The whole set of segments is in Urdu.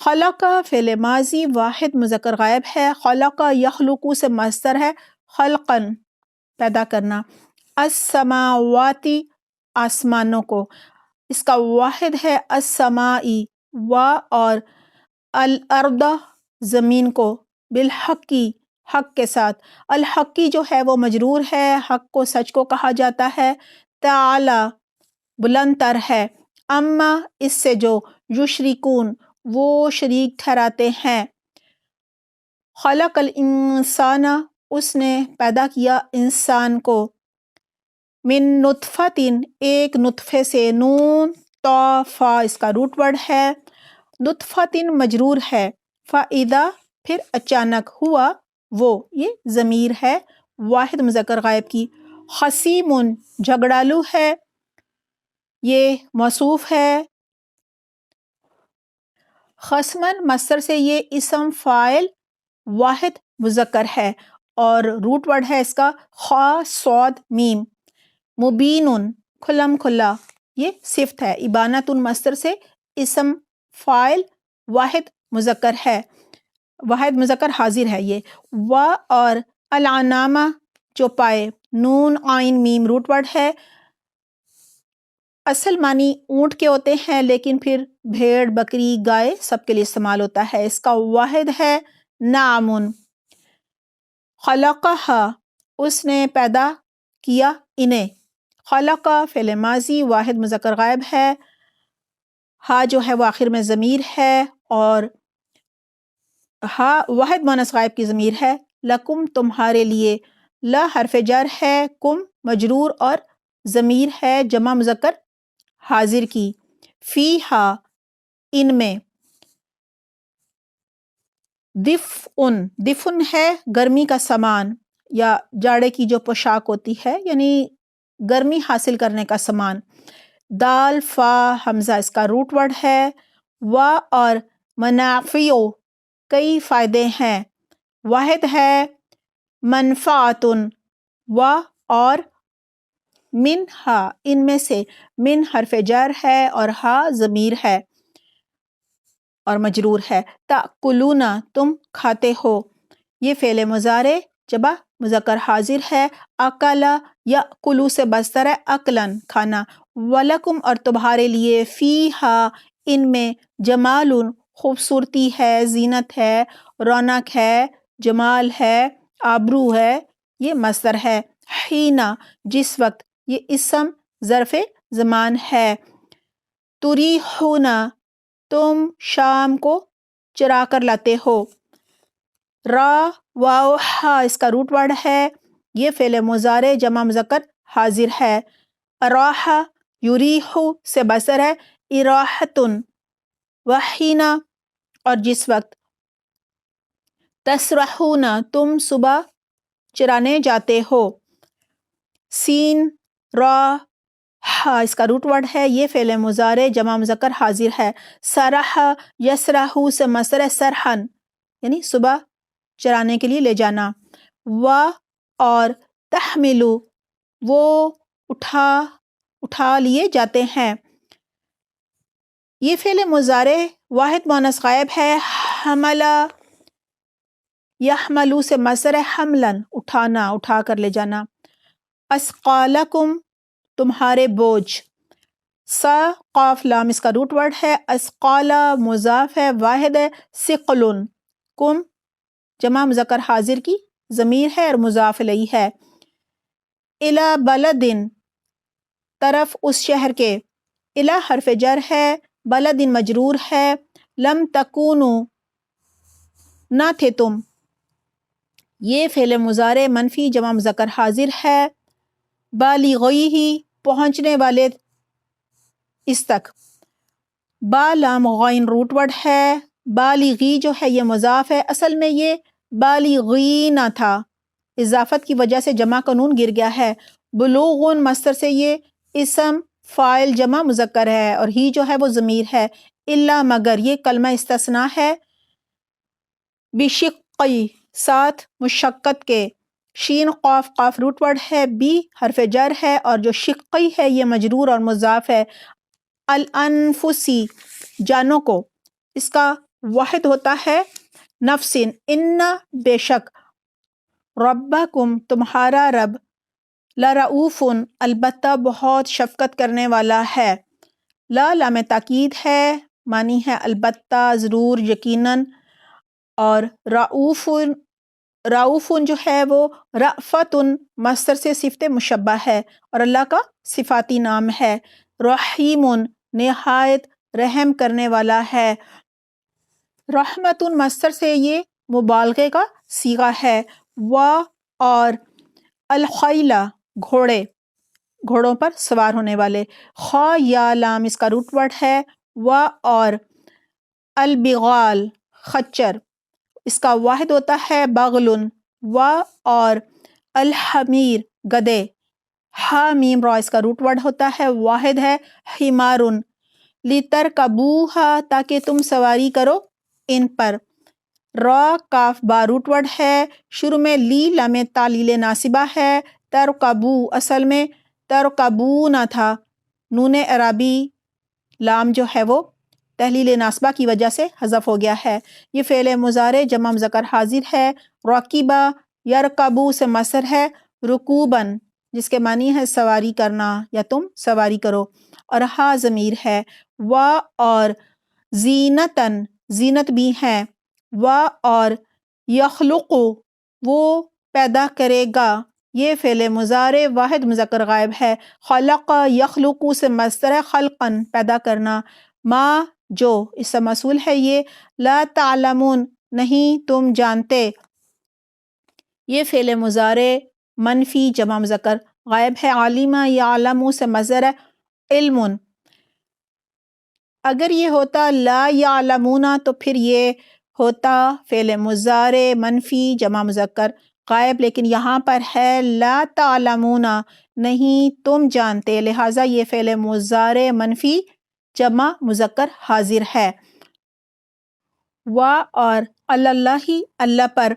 خلق فعل ماضی واحد مذکر غائب ہے. خلق یخلق سے مصدر ہے خلقن پیدا کرنا. السماواتی آسمانوں کو، اس کا واحد ہے السمائی و، اور الارض زمین کو، بالحقی حق کے ساتھ. الحقی جو ہے وہ مجرور ہے، حق کو سچ کو کہا جاتا ہے. تعالی بلند تر ہے. اما اس سے جو یشرکون وہ شریک ٹھہراتے ہیں. خلق الانسان اس نے پیدا کیا انسان کو. من نطفتن ایک نطفے سے. نون تا فا اس کا روٹ ورڈ ہے. نطفتن مجرور ہے. فاذا پھر اچانک. ہوا وہ یہ ضمیر ہے واحد مذکر غائب کی. خصیمن جھگڑالو ہے، یہ موصوف ہے. خصمن مصدر سے یہ اسم فاعل واحد مذکر ہے اور روٹ ورڈ ہے اس کا خا صاد میم. مبینن کھلم کھلا، یہ صفت ہے. ابانتن مصدر سے اسم فاعل واحد مذکر ہے، واحد مذکر حاضر ہے یہ. و اور العنامہ چوپائے. نون عین میم روٹ ورڈ ہے. اصل معنی اونٹ کے ہوتے ہیں لیکن پھر بھیڑ بکری گائے سب کے لیے استعمال ہوتا ہے. اس کا واحد ہے نعمن. خلقہا اس نے پیدا کیا انہیں. خلق فعل ماضی واحد مذکر غائب ہے. ہا جو ہے وہ آخر میں ضمیر ہے اور ہا واحد مونث غائب کی ضمیر ہے. لکم تمہارے لیے. لا حرف جر ہے. کم مجرور اور ضمیر ہے جمع مذکر حاضر کی. فیہا ان میں. دفء دفن ہے گرمی کا سامان یا جاڑے کی جو پوشاک ہوتی ہے، یعنی گرمی حاصل کرنے کا سامان. دال فا حمزہ اس کا روٹ ورڈ ہے. و اور منافع کئی فائدے ہیں. واحد ہے منفعتن. و اور من ہا ان میں سے. من حرف جر ہے اور ہا ضمیر ہے اور مجرور ہے. تاکلون تم کھاتے ہو، یہ فعل مضارع جمع مذکر حاضر ہے. اکلا یاکلو سے مصدر ہے اکلن کھانا. ولکم اور تمہارے لیے. فیہا ان میں. جمال خوبصورتی ہے، زینت ہے، رونق ہے، جمال ہے، آبرو ہے، یہ مصدر ہے. حینا جس وقت، یہ اسم ظرف زمان ہے. تریحون تم شام کو چرا کر لاتے ہو. را واو ہا اس کا روٹ ورڈ ہے. یہ فعل مضارع جمع مذکر حاضر ہے. اراح یریح سے مصدر ہے اراحتن. وحینا اور جس وقت. تسرحون تم صبح چرانے جاتے ہو. سین را ہا اس کا روٹ ورڈ ہے. یہ فعل مضارع جمع مذکر حاضر ہے. سرح یسرح سے مصدر ہے سرحن، یعنی صبح چرانے کے لیے لے جانا. و اور تحملو وہ اٹھا لیے جاتے ہیں. یہ فعل مضارع واحد مونث غائب ہے. حملہ یحملو سے مصدر ہے حملن اٹھانا، اٹھا کر لے جانا. اسقالکم تمہارے بوجھ. سا قاف لام اس کا روٹ ورڈ ہے. اسقالا مضاف ہے، واحد ہے. ثقلن کم جمع مذکر حاضر کی ضمیر ہے اور مضاف الیہ ہے. الی بلدن طرف اس شہر کے. الی حرف جر ہے. بلدن مجرور ہے. لم تکونو نہ تھے تم، یہ فعل مضارع منفی جمع مذکر حاضر ہے. بالغیہ پہنچنے والے اس تک. با لام غین روٹ ورڈ ہے. بالغی جو ہے یہ مضاف ہے، اصل میں یہ بالغین تھا، اضافت کی وجہ سے جمع کا نون گر گیا ہے. بلوغن مصدر سے یہ اسم فاعل جمع مذکر ہے اور ہی جو ہے وہ ضمیر ہے. الا مگر یہ کلمہ استثناء ہے. بشقی ساتھ مشقت کے. شین قاف قاف روٹ ورڈ ہے. بی حرف جر ہے اور جو شقی ہے یہ مجرور اور مضاف ہے. الانفسی جانوں کو. اس کا واحد ہوتا ہے نفسن، ان بے شک، ربکم تمہارا رب، لرؤوفن البتہ بہت شفقت کرنے والا ہے، لا لام تاکید ہے، معنی ہے البتہ، ضرور، یقیناً، اور رؤوفن، رؤوفن جو ہے وہ رأفتن مصدر سے صفت مشبہ ہے اور اللہ کا صفاتی نام ہے، رحیمن نہایت رحم کرنے والا ہے، رحمتن مصدر سے یہ مبالغے کا صیغہ ہے، و اور الخیلہ گھوڑے، گھوڑوں پر سوار ہونے والے، خا یا لام اس کا روٹ ورڈ ہے، و اور البغال خچر، اس کا واحد ہوتا ہے بغلن، و اور الحمیر گدے، ہا میم را اس کا روٹ ورڈ ہوتا ہے، واحد ہے حمارن، لترکبوہا تاکہ تم سواری کرو ان پر، را کاف با روٹ ورڈ ہے، شروع میں لی لام تعلیل ناصبہ ہے، ترکبو اصل میں ترکبونا تھا، نون عربی لام جو ہے وہ تحلیل ناصبہ کی وجہ سے حذف ہو گیا ہے۔ یہ فعل مضارع جمع مذکر حاضر ہے، راکبہ یرکبو سے مصدر ہے، رکوباً جس کے معنی ہے سواری کرنا یا تم سواری کرو، اور ہا ضمیر ہے، و اور زینتاً زینت بھی ہے، و اور یخلق وہ پیدا کرے گا، یہ فعل مضارع واحد مذکر غائب ہے، خلق یخلق سے مصدر ہے خلقاً پیدا کرنا، ما جو اس سے موصول ہے، یہ لا تعلمون نہیں تم جانتے، یہ فعل مضارع منفی جمع مذکر غائب ہے، عالمہ یعلم سے مصدر ہے علم، اگر یہ ہوتا لا یعلمون تو پھر یہ ہوتا فعل مضارع منفی جمع مذکر غائب، لیکن یہاں پر ہے لا تعلمون نہیں تم جانتے، لہٰذا یہ فعل مضارع منفی جمع مذکر حاضر ہے، و اور اللہ اللہ پر،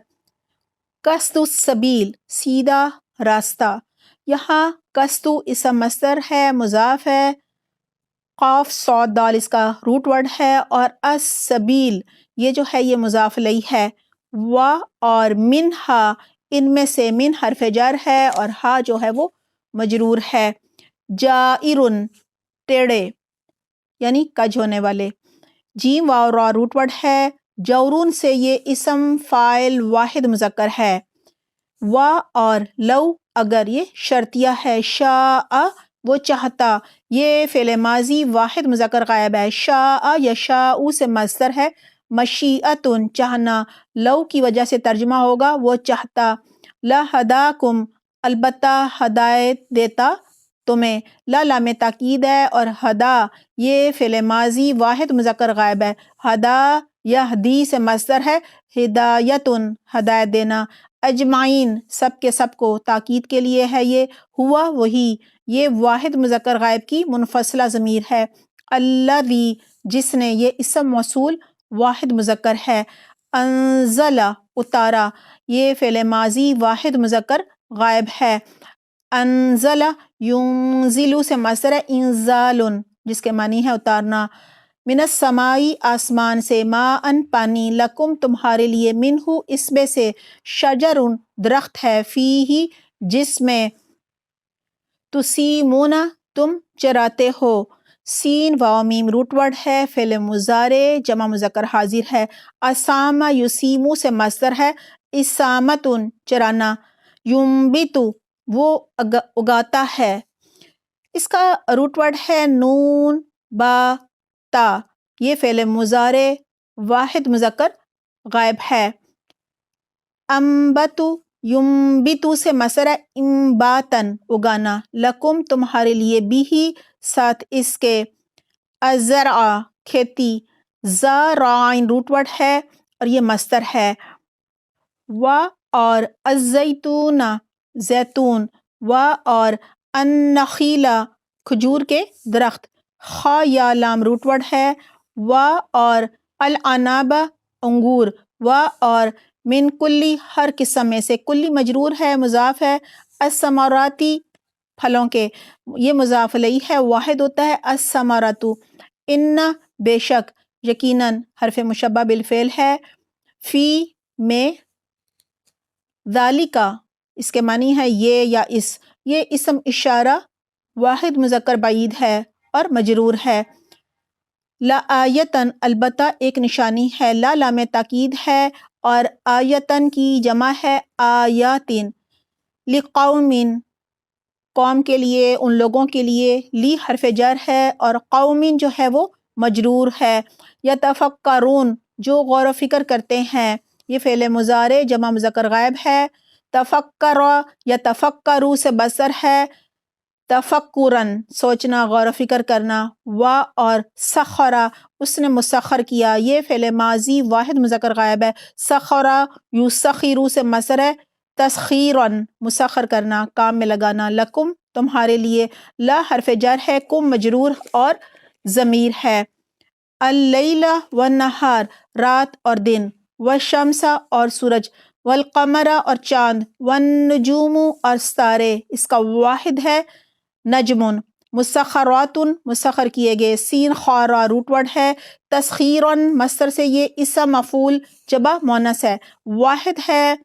قصد السبیل سیدھا راستہ، یہاں قصد اسم مصدر ہے مضاف ہے، قاف صاد دال اس کا روٹ ورڈ ہے، اور السبیل یہ جو ہے یہ مضاف الیہ ہے، و اور منہا ان میں سے، من حرف جر ہے اور ہا جو ہے وہ مجرور ہے، جائرن ٹیڑے یعنی کج ہونے والے، جیم واو را روٹ ورڈ ہے، جورون سے یہ اسم فاعل واحد مذکر ہے، و اور لو اگر یہ شرطیہ ہے، شاء وہ چاہتا، یہ فعل ماضی واحد مذکر غائب ہے، شاء یشاء سے مصدر ہے مشیئتن چاہنا، لو کی وجہ سے ترجمہ ہوگا وہ چاہتا، لہداکم البتہ ہدایت دیتا تمہیں، لا لام تاکید ہے، اور ہدا یہ فعل ماضی واحد مذکر غائب ہے، ہدا یہدی سے مصدر ہے ہدایتن ہدایت دینا، اجمعین سب کے سب کو تاکید کے لیے ہے، یہ ہوا وہی، یہ واحد مذکر غائب کی منفصلہ ضمیر ہے، الذی جس نے، یہ اسم موصول واحد مذکر ہے، انزل اتارا یہ فعل ماضی واحد مذکر غائب ہے، انزل ینزل سے مصدر ہے انزال جس کے معنی ہے اتارنا، من السمائی آسمان سے، ماءً پانی، لکم تمہارے لیے، منہ اس میں سے، شجر درخت ہے، فیہ جس میں، تسیمون تم چراتے ہو، سین واو میم روٹ ورڈ ہے، فعل مضارع جمع مذکر حاضر ہے، اسامہ یسیمو سے مصدر ہے اسامتن چرانا، ینبتو وہ اگاتا ہے، اس کا روٹ ورڈ ہے نون با تا، یہ فعل مضارع واحد مذکر غائب ہے، انبتو ینبتو سے مصدر ہے انباتن اگانا، لکم تمہارے لیے، بھی ساتھ اس کے، الزرع کھیتی، زارعین روٹ ورڈ ہے اور یہ مصدر ہے، و اور الزیتون زیتون، و اور النخیل کھجور کے درخت، خا یا لام روٹ ورڈ ہے، و اور العناب انگور، و اور من کلی ہر قسم میں سے، کلی مجرور ہے مضاف ہے، الثمراتی پھلوں کے، یہ مضاف الیہ ہے واحد ہوتا ہے، الثمرۃ ان بے شک، یقیناً حرف مشبہ بالفعل ہے، فی میں، ذالکا اس کے معنی ہے یہ یا اس، یہ اسم اشارہ واحد مذکر بعید ہے اور مجرور ہے۔ لا آیتن البتہ ایک نشانی ہے، لا لام تاکید ہے اور آیتن کی جمع ہے آیاتن، لقومن قوم کے لیے، ان لوگوں کے لیے، لی حرف جر ہے اور قومن جو ہے وہ مجرور ہے۔ یتفکرون جو غور و فکر کرتے ہیں، یہ فعل مضارع جمع مذکر غائب ہے۔ تفکر یتفکروا سے بصر ہے، تفکرن سوچنا، غور و فکر کرنا، اور سخرا اس نے مسخر کیا، یہ فعل ماضی واحد مذکر غائب ہے۔ سخرا یسخروا سے مصدر ہے، تسخیرن مسخر کرنا، کام میں لگانا، لکم تمہارے لیے، لا حرف جر ہے، کم مجرور اور ضمیر ہے۔ اللیل والنہار رات اور دن، والشمس اور سورج، والقمر اور چاند، والنجوم اور ستارے، اس کا واحد ہے نجمن، مسخرات مسخر کیے گئے، سین خارا روٹ ورڈ ہے، تسخیرن مصدر سے یہ اسم مفعول جمع مؤنث ہے، واحد ہے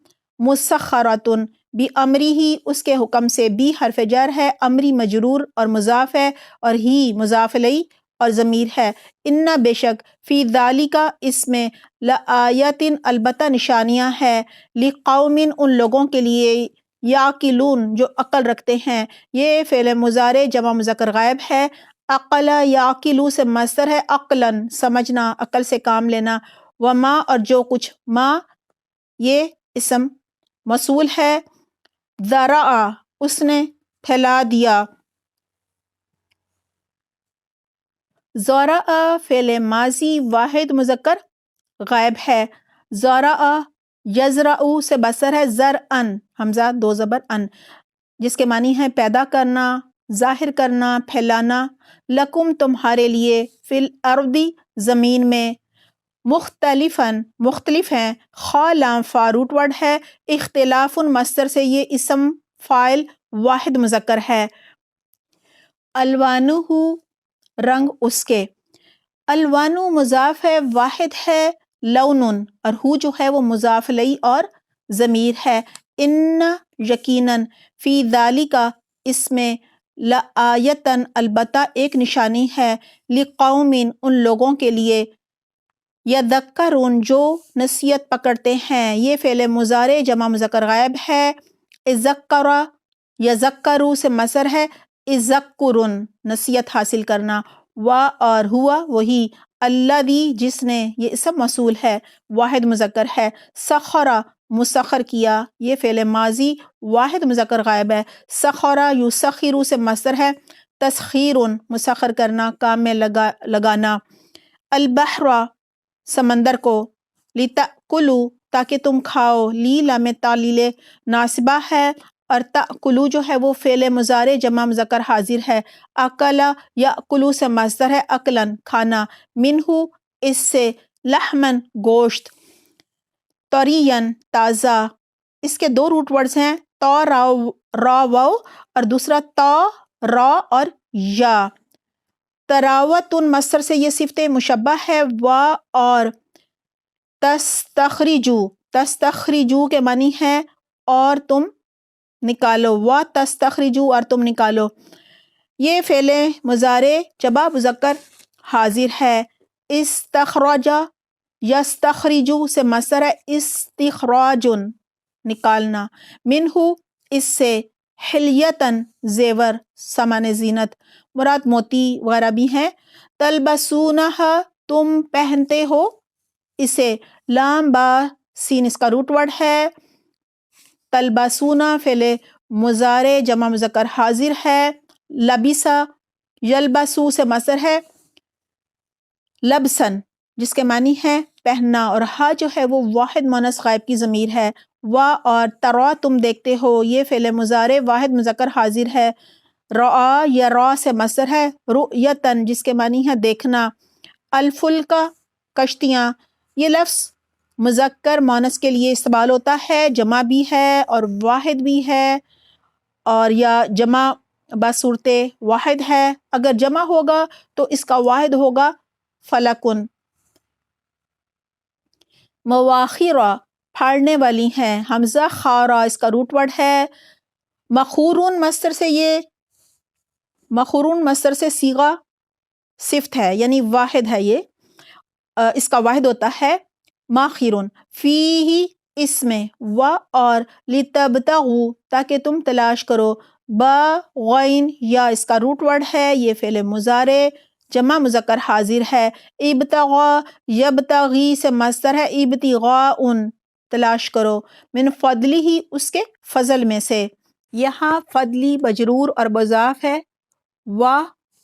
مسخراتن، بی امری ہی اس کے حکم سے، بی حرف جر ہے، امری مجرور اور مضاف ہے، اور ہی مضاف الیہ اور ضمیر ہے۔ ان بے شک، فی ذالکا اس میں، لآیاتن البتہ نشانیاں ہے، لقومن ان لوگوں کے لیے، یعقلون جو عقل رکھتے ہیں، یہ فعل مضارع جمع مذکر غائب ہے۔ عقل یعقلو سے مصدر ہے، عقلاً سمجھنا، عقل سے کام لینا، وما اور جو کچھ، ما یہ اسم موصول ہے، ذرا اس نے پھیلا دیا، زرع فعل ماضی واحد مذکر غائب ہے، زرع یزرع سے بصر ہے، زرعن حمزہ دو زبر ان، جس کے معنی ہے پیدا کرنا، ظاہر کرنا، پھیلانا، لکم تمہارے لیے، فی الارض زمین میں، مختلفاً مختلف ہیں، خا لام فا روٹ ورڈ ہے، اختلاف مصدر سے یہ اسم فاعل واحد مذکر ہے۔ الوانہ رنگ اس کے، الوانو مضاف ہے، واحد ہے لونن، اور ہو جو ہے وہ مضاف الیہ اور ضمیر ہے۔ ان یقیناً، فی ذالکا اس میں، لآیتن البتہ ایک نشانی ہے، لقومن ان لوگوں کے لیے، یذکرون جو نصیحت پکڑتے ہیں، یہ فعل مضارع جمع مذکر غائب ہے۔ اذکر یذکروا سے مصدر ہے، اذکرن نصیحت حاصل کرنا، اور ہوا وہی، الذی جس نے، یہ اسم موصول ہے، واحد مذکر ہے، سخرا مسخر کیا، یہ فعل ماضی واحد مذکر غائب ہے۔ سخرا یسخروا سے مصدر ہے، تسخیرن مسخر کرنا، کام میں لگانا، البحر سمندر کو، لتأکلوا تاکہ تم کھاؤ، لی لام تعلیل ناصبہ ہے، اور تأکلوا جو ہے وہ فعل مضارع جمع مذکر حاضر ہے، اکل یأکلوا سے مصدر ہے، اکلاً کھانا، منہ اس سے، لحمن گوشت، طریًا تازہ، اس کے دو روٹ ورڈز ہیں، تو را واو اور دوسرا تا را اور یا، تراوتن مصدر سے یہ صفت مشبہ ہے، اور تستخرجو، تستخرجو کے معنی ہے اور تم نکالو، تستخرجو اور تم نکالو، یہ فعل مضارع جمع مذکر حاضر ہے۔ استخرج یستخرجو سے مصدر ہے، استخراجن نکالنا، منہ اس سے، حلیتن زیور، سامان زینت، مراد موتی وغیرہ بھی ہیں، تلبسونہ تم پہنتے ہو اسے، لام با سین اس کا روٹ ورڈ ہے، تلبسونہ فعل مضارع جمع مذکر حاضر ہے، لبسا یلبسو سے مصدر ہے، لبسن جس کے معنی ہے پہننا، اور ہا جو ہے وہ واحد مؤنث غائب کی ضمیر ہے، اور ترا تم دیکھتے ہو، یہ فعل مضارع واحد مذکر حاضر ہے، رآ یا را سے مصدر ہے، رؤیتن جس کے معنی ہے دیکھنا، الفلک کشتیاں، یہ لفظ مذکر مؤنث کے لیے استعمال ہوتا ہے، جمع بھی ہے اور واحد بھی ہے، اور یا جمع بصورت واحد ہے، اگر جمع ہوگا تو اس کا واحد ہوگا فلکن، مواخرہ پھاڑنے والی ہیں، حمزہ خارا اس کا روٹ ورڈ ہے، مخورون مصدر سے صیغہ صفت ہے، یعنی واحد ہے، یہ اس کا واحد ہوتا ہے ماخرون، فیہ اس میں، و اور لتبتغوا تاکہ تم تلاش کرو، با غین یا اس کا روٹ ورڈ ہے، یہ فعل مضارع جمع مذکر حاضر ہے، ابتغا یبتغی سے مصدر ہے، ابتغاء تلاش کرو، من فضلہ اس کے فضل میں سے، یہاں فضلی مجرور اور مضاف ہے، و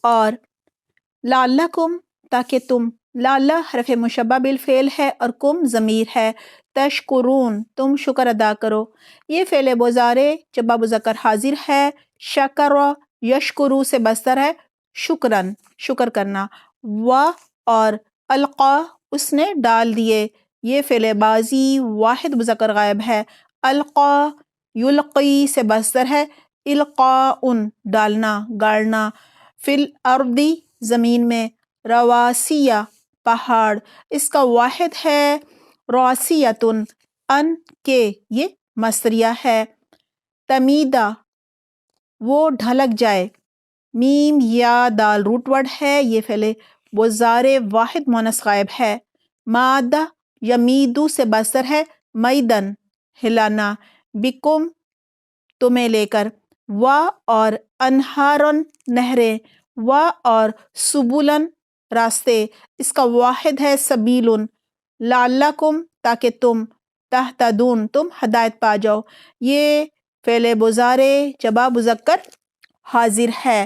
اور لعلکم تاکہ تم، لعل حرف مشبہ بالفعل ہے اور کم ضمیر ہے، تشکرون تم شکر ادا کرو، یہ فعل مضارع جمع مذکر حاضر ہے، شکر یشکرو سے مصدر ہے، شکرن شکر کرنا، و اور القا اس نے ڈال دیے، یہ فعل ماضی واحد مذکر غائب ہے، القا یلقی سے مصدر ہے، القاء ڈالنا گاڑنا، فی الارض زمین میں، رواسیہ پہاڑ اس کا واحد ہے رواسیتن، ان کے یہ مصدریہ ہے، تمیدہ وہ ڈھلک جائے، میم یا دال روٹ ورڈ ہے، یہ فعل مضارع واحد مونث غائب ہے، مادہ یمیدو سے مصدر ہے، میدن ہلانا، بکم تمہیں لے کر، و اور انہارن نہریں، و اور سبولن راستے اس کا واحد ہے سبیلن، لعلکم تاکہ تم، تہتدون تم ہدایت پا جاؤ، یہ فعل مضارع جمع مذکر حاضر ہے،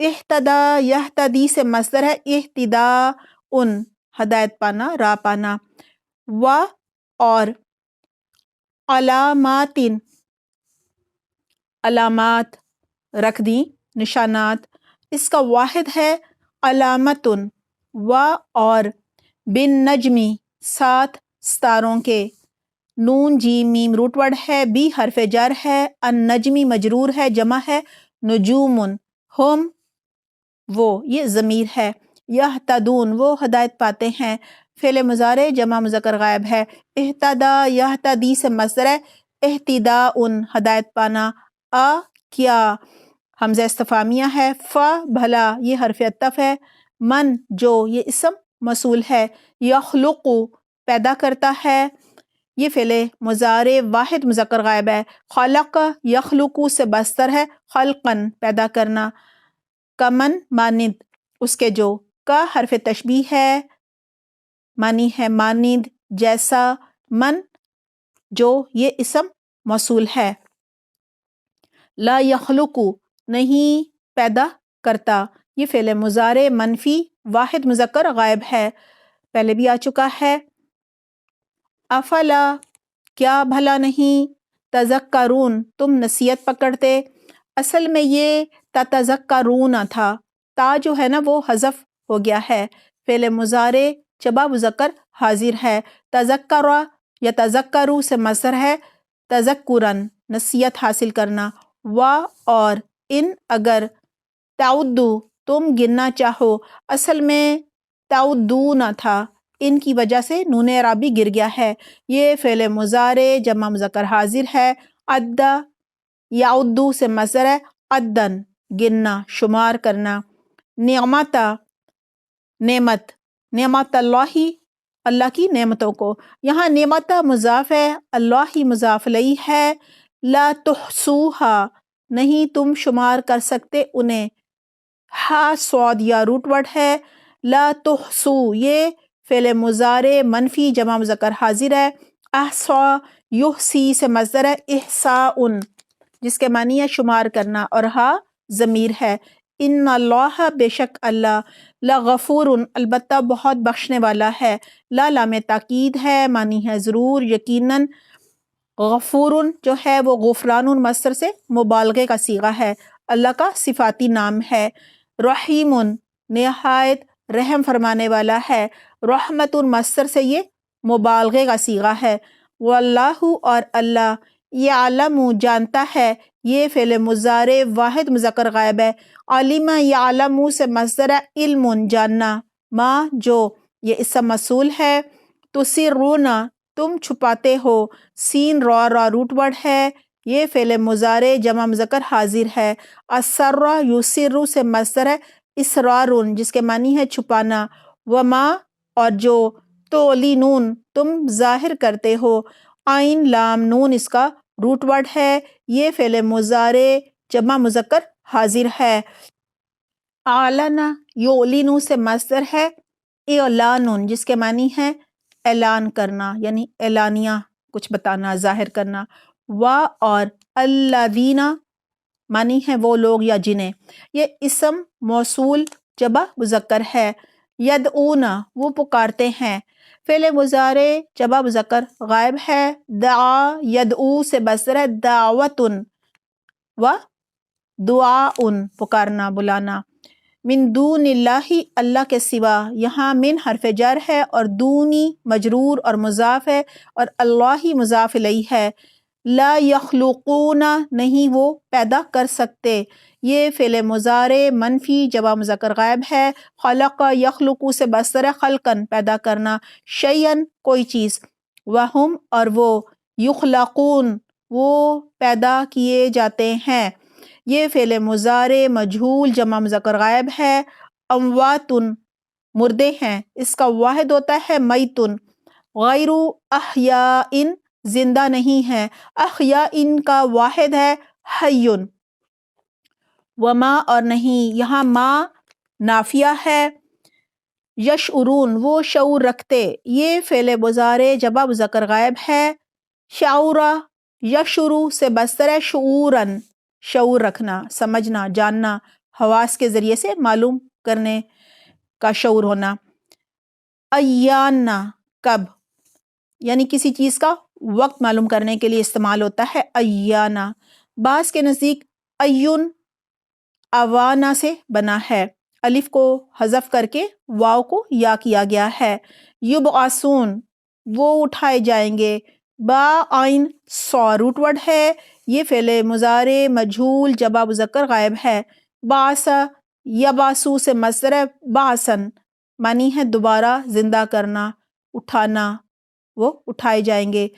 اہتدا یہتدی سے مصدر ہے، اہتداء ہدایت پانا راہ پانا، و اور علامات علامات رکھ دی نشانات اس کا واحد ہے علامتن، و اور بن نجمی ساتھ ستاروں کے، نون جیم میم روٹ ورڈ ہے، بی حرف جر ہے، ان نجمی مجرور ہے، جمع ہے نجومن، ہم وہ یہ ضمیر ہے، یہتدون وہ ہدایت پاتے ہیں، فعل مضارع جمع مذکر غائب ہے، اہتدا یہتدی سے مصدر ہے، اہتداء ہدایت پانا، کیا حمزہ استفہامیہ ہے، بھلا یہ حرف عطف ہے، من جو یہ اسم موصول ہے، یخلق پیدا کرتا ہے، یہ فعل مضارع واحد مذکر غائب ہے، خلق یخلق سے مصدر ہے، خلقن پیدا کرنا، کمن مانند اس کے جو، کا حرف تشبیہ ہے، معنی ہے مانند جیسا، من جو یہ اسم موصول ہے، لا یخلق نہیں پیدا کرتا، یہ فعل مضارع منفی واحد مذکر غائب ہے، پہلے بھی آ چکا ہے، افلا کیا بھلا نہیں، تذکرون تم نصیحت پکڑتے، اصل میں یہ تتذکرون تھا، تا جو ہے نا وہ حذف ہو گیا ہے، فعل مضارع جمع مذکر حاضر ہے، تذکر یا تذکرو سے مصدر ہے، تذکرن نصیحت حاصل کرنا، و اور ان اگر، تعدو تم گننا چاہو، اصل میں تعدون تھا، ان کی وجہ سے نون اعرابی گر گیا ہے، یہ فعل مضارع جمع مذکر حاضر ہے، عدہ یعدو سے مصدر ہے، عدن گننا شمار کرنا، نعمتا نعمت، نعمت اللہ اللہ کی نعمتوں کو، یہاں نعمت مضاف ہے، اللہ مضاف الیہ ہے، لا تحصوہا نہیں تم شمار کر سکتے انہیں، صاد یا روٹ ورڈ ہے، لا تحصو یہ فعل مضارع منفی جمع مذکر حاضر ہے، احصا یحصی سے مصدر ہے، احصاء جس کے معنی ہے شمار کرنا، اور ضمیر ہے، ان اللہ بے شک اللہ، لغفور البتہ بہت بخشنے والا ہے، لام تاکید ہے، معنی ہے ضرور یقیناً، غفور جو ہے وہ غفران مصدر سے مبالغے کا صیغہ ہے، اللہ کا صفاتی نام ہے، رحیم نہایت رحم فرمانے والا ہے، رحمت مصدر سے یہ مبالغے کا صیغہ ہے، واللہ اور اللہ، یعلم جانتا ہے، یہ فعل مضارع واحد مذکر غائب ہے، علم یعلم سے مصدر ہے، علم جاننا، ما جو یہ اسم موصول ہے، تسرون تم چھپاتے ہو، سین را را روٹ ورڈ ہے، یہ فعل مضارع جمع مذکر حاضر ہے۔ اسرہ یسر سے مصدر ہے اسرارن جس کے معنی ہے چھپانا، وما اور جو، تعلنون تم ظاہر کرتے ہو، عین لام نون اس کا روٹ ورڈ ہے، یہ فعل مضارع جمع مذکر حاضر ہے۔ اعلن یعلن سے مصدر ہے اعلان جس کے معنی ہے اعلان کرنا، یعنی اعلانیہ کچھ بتانا، ظاہر کرنا۔ و اور الذین معنی ہے وہ لوگ یا جنہیں، یہ اسم موصول جمع مذکر ہے۔ یدعون وہ پکارتے ہیں، فعل مضارع جمع مذکر غائب ہے، دعا یدعو سے مصدر ہے دعوتن و دعاء پکارنا بلانا۔ من دون اللہ اللہ کے سوا، یہاں من حرف جر ہے اور دونی مجرور اور مضاف ہے اور اللہ مضاف الیہ ہے۔ لا یخلقون نہیں وہ پیدا کر سکتے، یہ فعل مضارع منفی جمع مذکر غائب ہے، خلق یخلق سے مصدر ہے خلقن پیدا کرنا، شیئن کوئی چیز، وہم اور وہ، یخلقون وہ پیدا کیے جاتے ہیں، یہ فعل مضارع مجہول جمع مذکر غائب ہے۔ امواتن مردے ہیں، اس کا واحد ہوتا ہے میتن، غیر احیاء زندہ نہیں ہے، احیاء کا واحد ہے حیٌ۔ وما اور نہیں، یہاں ما نافیہ ہے، یشعرون وہ شعور رکھتے، یہ فعل مضارع جمع مذکر غائب ہے، شعورا یشعر سے مصدر ہے شعوراً شعور رکھنا، سمجھنا، جاننا، حواس کے ذریعے سے معلوم کرنے کا شعور ہونا۔ ایانا کب، یعنی کسی چیز کا وقت معلوم کرنے کے لیے استعمال ہوتا ہے ایانا۔ بعض کے نزدیک ایون اوانا سے بنا ہے، الف کو حذف کر کے واو کو یا کیا گیا ہے۔ یبعثون وہ اٹھائے جائیں گے، با عین صا روٹ ورڈ ہے، یہ فعل مضارع مجہول جمع مذکر غائب ہے۔ بعث یبعث سے مصدر ہے بعثن، معنی ہے دوبارہ زندہ کرنا، اٹھانا، وہ اٹھائے جائیں گے۔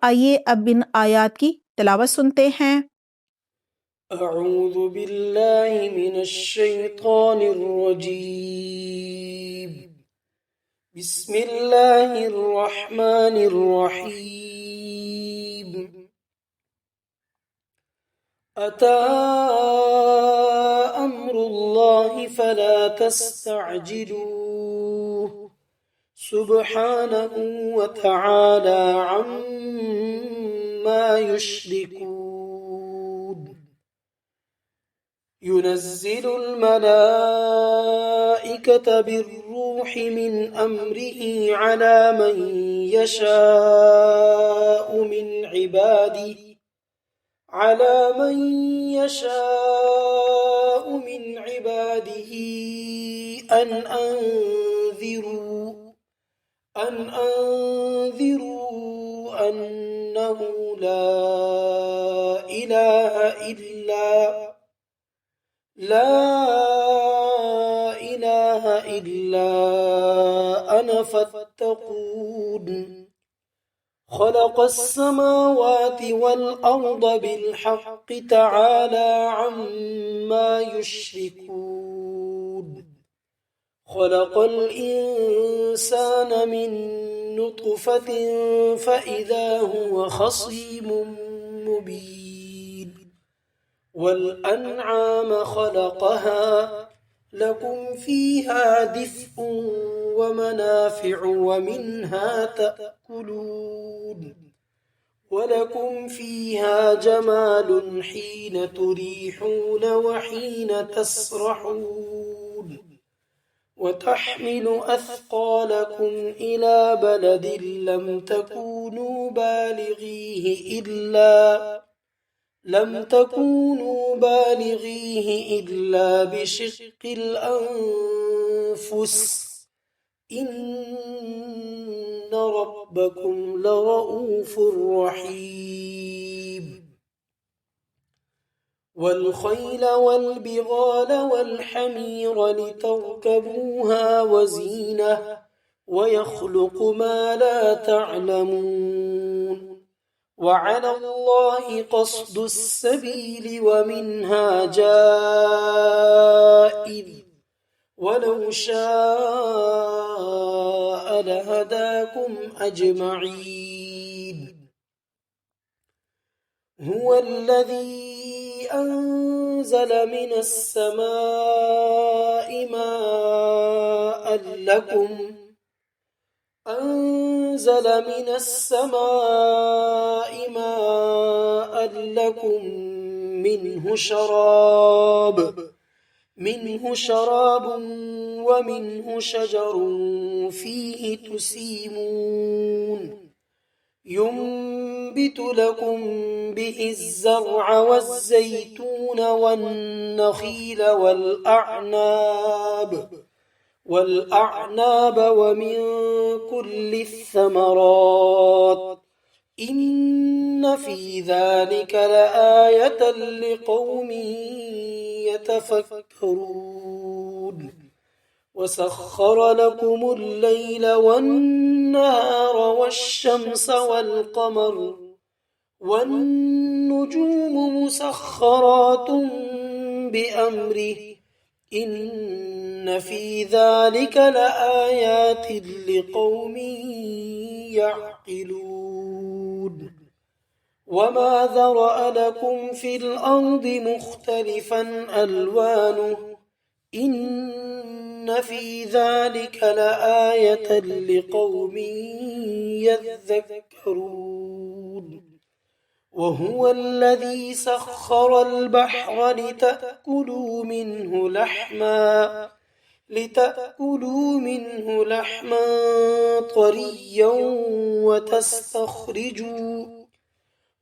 آئیے اب ان آیات کی تلاوت سنتے ہیں۔ اعوذ باللہ من الشیطان الرجیم، بسم اللہ الرحمن الرحیم۔ اتی امر اللہ فلا تستعجلوہ، سبحانہ وتعالی عما یشرکون۔ ينزل الملائكة بالروح من أمره على من يشاء من عباده أن أنذروا أنه لا إله إلا أنا فاتقون۔ خلق السماوات والأرض بالحق تعالى عما يشركون۔ خلق الإنسان من نطفة فإذا هو خصيم مبين۔ والأنعام خلقها لكم فيها دفء ومنافع ومنها تأكلون، ولكم فيها جمال حين تريحون وحين تسرحون، وتحمل أثقالكم إلى بلد لم تكونوا بالغيه إلا بشق الأنفس، إن ربكم لرؤوف رحيم۔ والخيل والبغال والحمير لتركبوها وزينة، ويخلق ما لا تعلمون وعلى الله قصد السبيل ومنها جائر ولو شاء لهداكم أجمعين هو الذي أنزل من السماء ماء لكم منه شراب ومنه شجر فيه تسيمون ينبت لكم به الزرع والزيتون والنخيل والأعناب ومن كل الثمرات إن في ذلك لآية لقوم يتفكرون وسخر لكم الليل والنهار والشمس والقمر والنجوم مسخرات بأمره إن في ذلك لآيات لقوم يعقلون وما ذرأ لكم في الأرض مختلفا ألوانه إن في ذلك لآية لقوم يذكرون وهو الذي سخر البحر لتأكلوا منه لحما طريا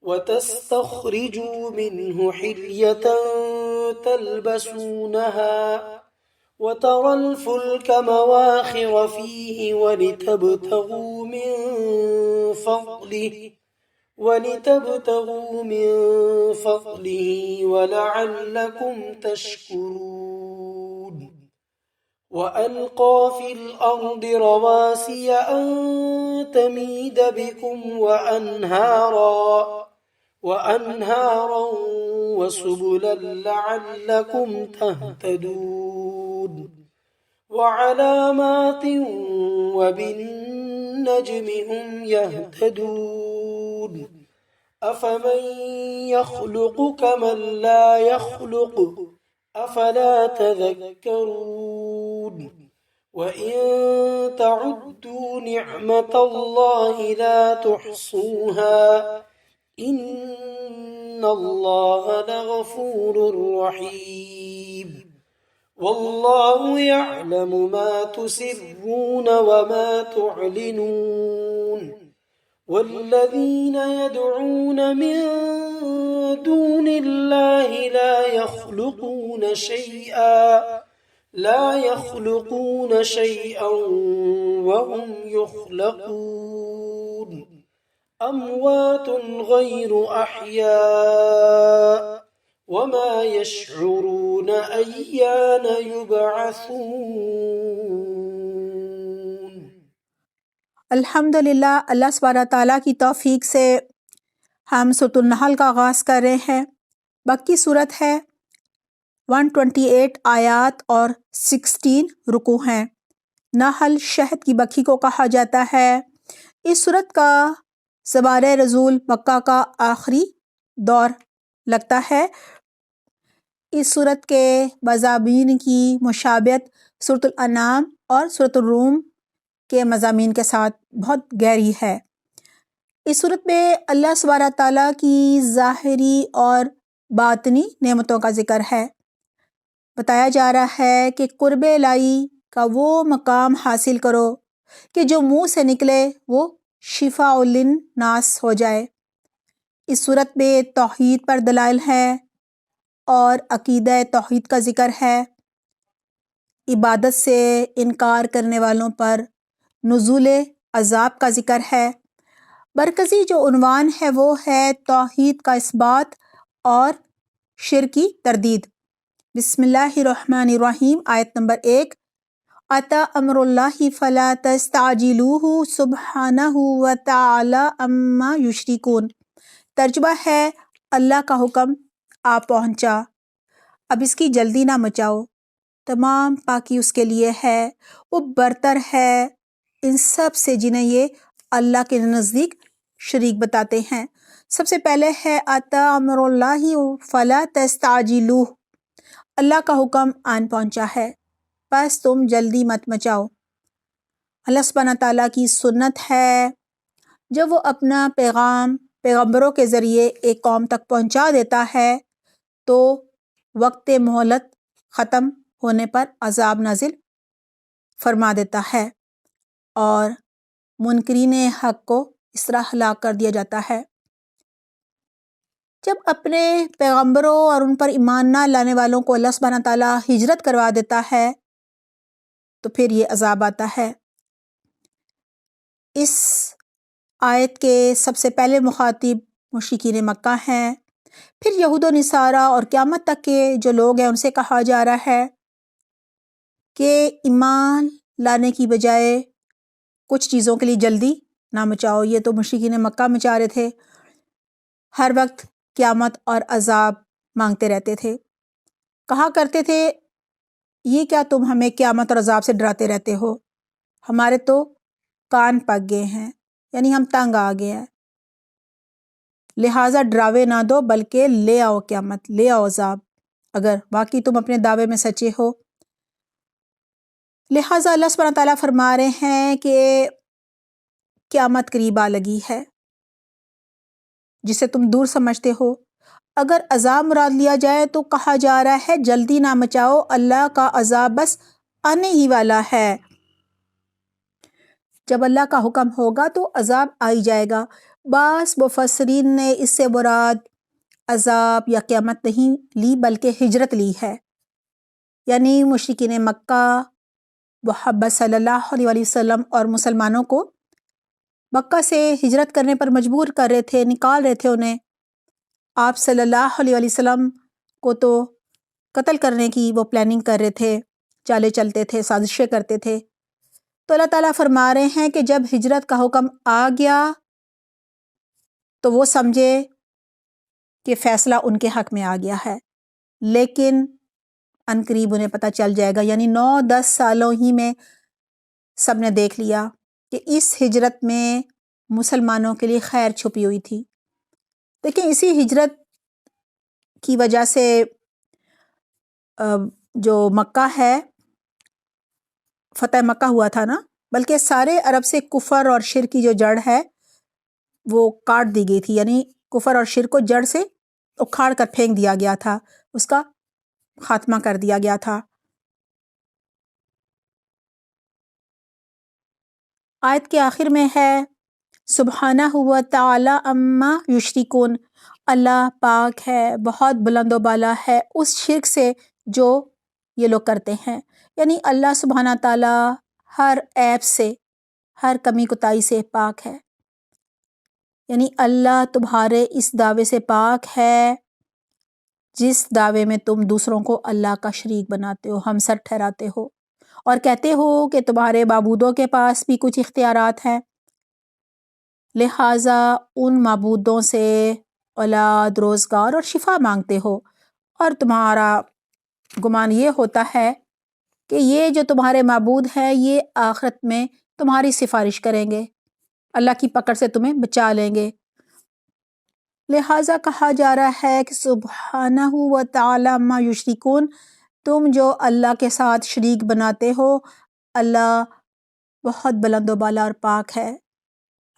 وتستخرجوا منه حلية تلبسونها وترى الفلك مواخر فيه ولتبتغوا من فضله ولعلكم تشكرون وألقى في الأرض رواسي أن تميد بكم وأنهارا وسبلا لعلكم تهتدون وعلامات وبالنجم هم يهتدون أفمن يخلق كمن لا يخلق أفلا تذكرون وإن تعدوا نعمة الله لا تحصوها إن الله لغفور رحيم والله يعلم ما تسرون وما تعلنون والذين يدعون من دون الله لا يخلقون شيئا وهم يخلقون أموات غير أحياء وما يشعرون أيان يبعثون. الحمدللہ اللہ سبحانہ تعالیٰ کی توفیق سے ہم سورۃ النحل کا آغاز کر رہے ہیں۔ مکی صورت ہے، 128 آیات اور 16 رکوع ہیں۔ نحل شہد کی بکھی کو کہا جاتا ہے۔ اس صورت کا زبان نزول مکہ کا آخری دور لگتا ہے۔ اس صورت کے مضامین کی مشابہت سورۃ الانعام اور سورۃ الروم کے مضامین کے ساتھ بہت گہری ہے۔ اس صورت میں اللہ سبحانہ تعالیٰ کی ظاہری اور باطنی نعمتوں کا ذکر ہے۔ بتایا جا رہا ہے کہ قرب الہی کا وہ مقام حاصل کرو کہ جو منہ سے نکلے وہ شفاء للناس ہو جائے۔ اس صورت میں توحید پر دلائل ہے اور عقیدہ توحید کا ذکر ہے۔ عبادت سے انکار کرنے والوں پر نزول عذاب کا ذکر ہے۔ مرکزی جو عنوان ہے وہ ہے توحید کا اثبات اور شرک کی تردید۔ بسم اللہ الرحمن الرحیم، آیت نمبر 1۔ اتا امر اللہ فلا تستعجلوہ سبحانہ وتعالی عما یشرکون۔ ترجمہ ہے اللہ کا حکم آ پہنچا، اب اس کی جلدی نہ مچاؤ، تمام پاکی اس کے لیے ہے، وہ برتر ہے ان سب سے جنہیں یہ اللہ کے نزدیک شریک بتاتے ہیں۔ سب سے پہلے ہے اتا امر اللہ فلا تستعجلوہ، اللہ کا حکم آن پہنچا ہے بس تم جلدی مت مچاؤ۔ اللہ سبحانہ تعالیٰ کی سنت ہے جب وہ اپنا پیغام پیغمبروں کے ذریعے ایک قوم تک پہنچا دیتا ہے تو وقت مہلت ختم ہونے پر عذاب نازل فرما دیتا ہے اور منکرین حق کو اس طرح ہلاک کر دیا جاتا ہے۔ جب اپنے پیغمبروں اور ان پر ایمان نہ لانے والوں کو اللہ سبحانہ تعالیٰ ہجرت کروا دیتا ہے تو پھر یہ عذاب آتا ہے۔ اس آیت کے سب سے پہلے مخاطب مشرکین مکہ ہیں، پھر یہود و نصارہ اور قیامت تک کے جو لوگ ہیں ان سے کہا جا رہا ہے کہ ایمان لانے کی بجائے کچھ چیزوں کے لیے جلدی نہ مچاؤ۔ یہ تو مشرکین مکہ مچا رہے تھے، ہر وقت قیامت اور عذاب مانگتے رہتے تھے، کہا کرتے تھے یہ کیا تم ہمیں قیامت اور عذاب سے ڈراتے رہتے ہو، ہمارے تو کان پک گئے ہیں، یعنی ہم تنگ آ گئے ہیں، لہٰذا ڈراوے نہ دو بلکہ لے آؤ قیامت، لے آؤ عذاب اگر واقعی تم اپنے دعوے میں سچے ہو۔ لہٰذا اللہ سبحانہ تعالیٰ فرما رہے ہیں کہ قیامت قریب آ لگی ہے جسے تم دور سمجھتے ہو، اگر عذاب مراد لیا جائے تو کہا جا رہا ہے جلدی نہ مچاؤ، اللہ کا عذاب بس آنے ہی والا ہے، جب اللہ کا حکم ہوگا تو عذاب آ ہی جائے گا۔ بعض مفسرین نے اس سے مراد عذاب یا قیامت نہیں لی بلکہ ہجرت لی ہے، یعنی مشرکین مکہ محمد صلی اللہ علیہ وسلم اور مسلمانوں کو مکہ سے ہجرت کرنے پر مجبور کر رہے تھے، نکال رہے تھے انہیں، آپ صلی اللہ علیہ وسلم کو تو قتل کرنے کی وہ پلاننگ کر رہے تھے، چالے چلتے تھے، سازشیں کرتے تھے۔ تو اللہ تعالیٰ فرما رہے ہیں کہ جب ہجرت کا حکم آ گیا تو وہ سمجھے کہ فیصلہ ان کے حق میں آ گیا ہے، لیکن عنقریب انہیں پتہ چل جائے گا، یعنی 9-10 سالوں ہی میں سب نے دیکھ لیا کہ اس ہجرت میں مسلمانوں کے لیے خیر چھپی ہوئی تھی۔ دیکھیں اسی ہجرت کی وجہ سے جو مکہ ہے فتح مکہ ہوا تھا نا، بلکہ سارے عرب سے کفر اور شرک کی جو جڑ ہے وہ کاٹ دی گئی تھی، یعنی کفر اور شرک کو جڑ سے اکھاڑ کر پھینک دیا گیا تھا، اس کا خاتمہ کر دیا گیا تھا۔ آیت کے آخر میں ہے سبحانہ و تعالی عما یشرکون، اللہ پاک ہے، بہت بلند و بالا ہے اس شرک سے جو یہ لوگ کرتے ہیں، یعنی اللہ سبحانہ تعالی ہر عیب سے، ہر کمی کوتاہی سے پاک ہے، یعنی اللہ تمہارے اس دعوے سے پاک ہے جس دعوے میں تم دوسروں کو اللہ کا شریک بناتے ہو، ہمسر ٹھہراتے ہو اور کہتے ہو کہ تمہارے معبودوں کے پاس بھی کچھ اختیارات ہیں، لہٰذا ان معبودوں سے اولاد، روزگار اور شفا مانگتے ہو، اور تمہارا گمان یہ ہوتا ہے کہ یہ جو تمہارے معبود ہیں یہ آخرت میں تمہاری سفارش کریں گے، اللہ کی پکڑ سے تمہیں بچا لیں گے، لہٰذا کہا جا رہا ہے کہ سبحانہ و تعالی عما یشرکون، تم جو اللہ کے ساتھ شریک بناتے ہو، اللہ بہت بلند و بالا اور پاک ہے،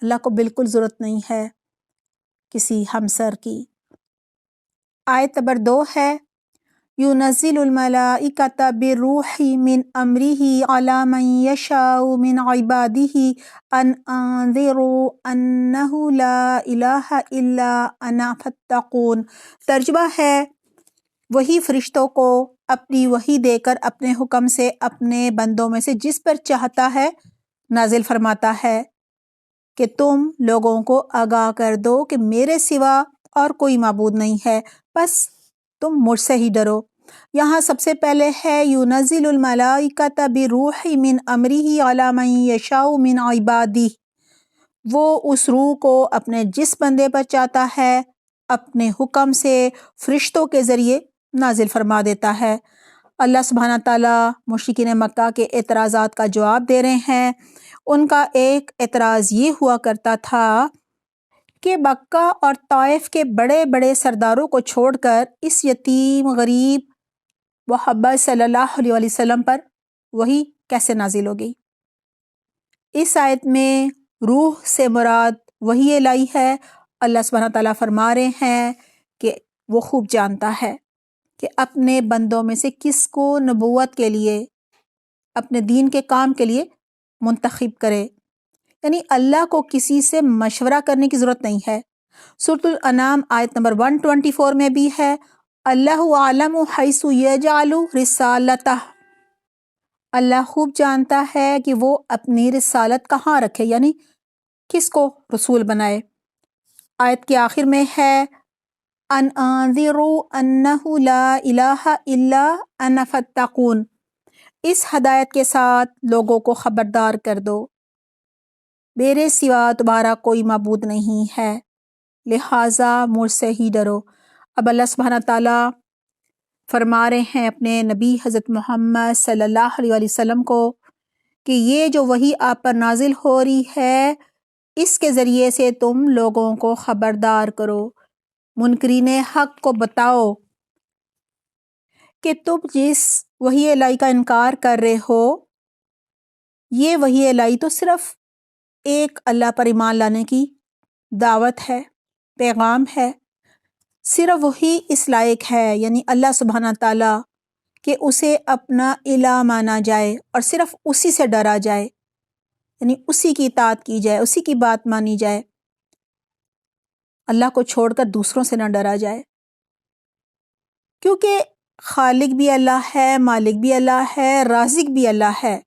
اللہ کو بالکل ضرورت نہیں ہے کسی ہمسر کی۔ آیت نمبر 2 ہے یُنَزِّلُ الْمَلَائِکَةَ بِالرُّوحِ مِنْ أَمْرِهِ عَلَى مَنْ يَشَاءُ مِنْ عِبَادِهِ أَنْ أَنذِرُوا أَنَّهُ لَا إِلَٰهَ إِلَّا أَنَا فَاتَّقُونِ۔ ترجمہ ہے وہی فرشتوں کو اپنی وحی دے کر اپنے حکم سے اپنے بندوں میں سے جس پر چاہتا ہے نازل فرماتا ہے کہ تم لوگوں کو آگاہ کر دو کہ میرے سوا اور کوئی معبود نہیں ہے، بس تم مجھ سے ہی ڈرو۔ یہاں سب سے پہلے ہے يُنَزِّلُ الْمَلَائِكَةَ بِالرُّوحِ مِنْ أَمْرِهِ عَلَى مَنْ يَشَاءُ مِنْ عِبَادِهِ، وہ اس روح کو اپنے جس بندے پر چاہتا ہے اپنے حکم سے فرشتوں کے ذریعے نازل فرما دیتا ہے۔ اللہ سبحانہ تعالیٰ مشرکین مکہ کے اعتراضات کا جواب دے رہے ہیں۔ ان کا ایک اعتراض یہ ہوا کرتا تھا کہ مکہ اور طائف کے بڑے بڑے سرداروں کو چھوڑ کر اس یتیم غریب محمد صلی اللہ علیہ وسلم پر وحی کیسے نازل ہو گئی۔ اس آیت میں روح سے مراد وحی الہی ہے۔ اللہ سبحانہ تعالیٰ فرما رہے ہیں کہ وہ خوب جانتا ہے کہ اپنے بندوں میں سے کس کو نبوت کے لیے، اپنے دین کے کام کے لیے منتخب کرے، یعنی اللہ کو کسی سے مشورہ کرنے کی ضرورت نہیں ہے۔ سورۃ الانعام آیت نمبر 124 میں بھی ہے، اللہ اعلم حیث یجعل رسالتہ، اللہ خوب جانتا ہے کہ وہ اپنی رسالت کہاں رکھے، یعنی کس کو رسول بنائے۔ آیت کے آخر میں ہے ان انذروا انہ لا الہ الا انا فاتقون، اس ہدایت کے ساتھ لوگوں کو خبردار کر دو میرے سوا تمہارا کوئی معبود نہیں ہے، لہٰذا مجھ سے ہی ڈرو۔ اب اللہ سبحانہ تعالیٰ فرما رہے ہیں اپنے نبی حضرت محمد صلی اللہ علیہ وسلم کو کہ یہ جو وحی آپ پر نازل ہو رہی ہے اس کے ذریعے سے تم لوگوں کو خبردار کرو، منکرین حق کو بتاؤ کہ تم جس وحی الہی کا انکار کر رہے ہو، یہ وحی الہی تو صرف ایک اللہ پر ایمان لانے کی دعوت ہے، پیغام ہے، صرف وہی اس لائق ہے، یعنی اللہ سبحانہ تعالیٰ، کہ اسے اپنا الہ مانا جائے اور صرف اسی سے ڈرا جائے، یعنی اسی کی اطاعت کی جائے، اسی کی بات مانی جائے، اللہ کو چھوڑ کر دوسروں سے نہ ڈرا جائے، کیونکہ خالق بھی اللہ ہے، مالک بھی اللہ ہے، رازق بھی اللہ ہے،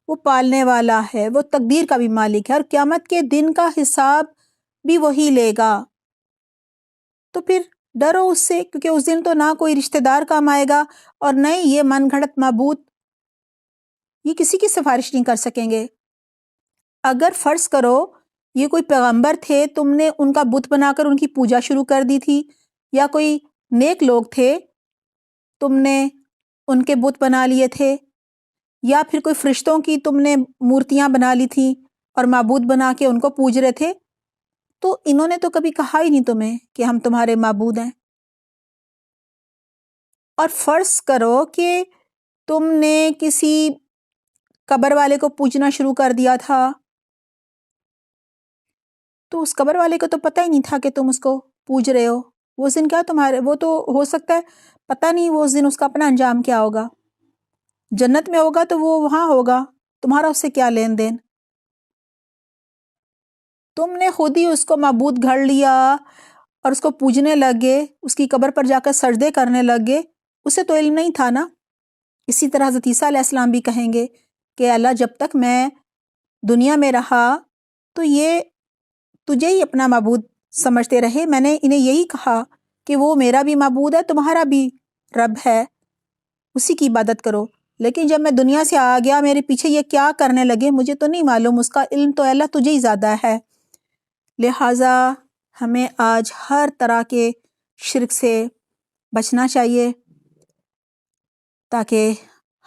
وہ پالنے والا ہے، وہ تقدیر کا بھی مالک ہے، اور قیامت کے دن کا حساب بھی وہی لے گا۔ تو پھر ڈرو اس سے، کیونکہ اس دن تو نہ کوئی رشتہ دار کام آئے گا اور نہ ہی یہ من گھڑت معبود یہ کسی کی سفارش نہیں کر سکیں گے۔ اگر فرض کرو یہ کوئی پیغمبر تھے، تم نے ان کا بت بنا کر ان کی پوجا شروع کر دی تھی، یا کوئی نیک لوگ تھے تم نے ان کے بت بنا لیے تھے، یا پھر کوئی فرشتوں کی تم نے مورتیاں بنا لی تھیں اور معبود بنا کے ان کو پوج رہے تھے، تو انہوں نے تو کبھی کہا ہی نہیں تمہیں کہ ہم تمہارے معبود ہیں۔ اور فرض کرو کہ تم نے کسی قبر والے کو پوجنا شروع کر دیا تھا، تو اس قبر والے کو تو پتہ ہی نہیں تھا کہ تم اس کو پوج رہے ہو، وہ اس دن کیا تمہارے، وہ تو ہو سکتا ہے پتہ نہیں وہ اس دن اس کا اپنا انجام کیا ہوگا، جنت میں ہوگا تو وہ وہاں ہوگا، تمہارا اس سے کیا لین دین۔ تم نے خود ہی اس کو معبود گھڑ لیا اور اس کو پوجنے لگے، اس کی قبر پر جا کر سجدے کرنے لگے، اسے تو علم نہیں تھا نا۔ اسی طرح حضرت عیسیٰ علیہ السلام بھی کہیں گے کہ اللہ جب تک میں دنیا میں رہا تو یہ تجھے ہی اپنا معبود سمجھتے رہے، میں نے انہیں یہی کہا کہ وہ میرا بھی معبود ہے، تمہارا بھی رب ہے، اسی کی عبادت کرو، لیکن جب میں دنیا سے آ گیا میرے پیچھے یہ کیا کرنے لگے مجھے تو نہیں معلوم، اس کا علم تو اللہ تجھے ہی زیادہ ہے۔ لہٰذا ہمیں آج ہر طرح کے شرک سے بچنا چاہیے تاکہ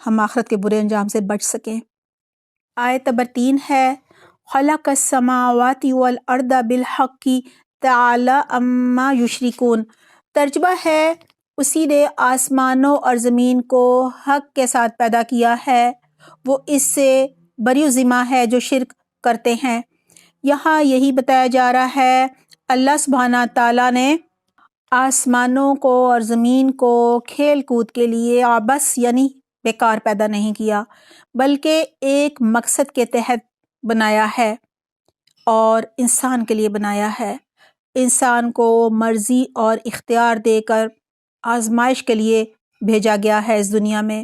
ہم آخرت کے برے انجام سے بچ سکیں۔ آیت نمبر 3 ہے خلق السماوات والارض بالحق تعالی عما یشرکون، ترجمہ ہے اسی نے آسمانوں اور زمین کو حق کے ساتھ پیدا کیا ہے، وہ اس سے بری و ذمہ ہے جو شرک کرتے ہیں۔ یہاں یہی بتایا جا رہا ہے اللہ سبحانہ تعالیٰ نے آسمانوں کو اور زمین کو کھیل کود کے لیے عبث یعنی بیکار پیدا نہیں کیا، بلکہ ایک مقصد کے تحت بنایا ہے اور انسان کے لیے بنایا ہے۔ انسان کو مرضی اور اختیار دے کر آزمائش کے لیے بھیجا گیا ہے اس دنیا میں۔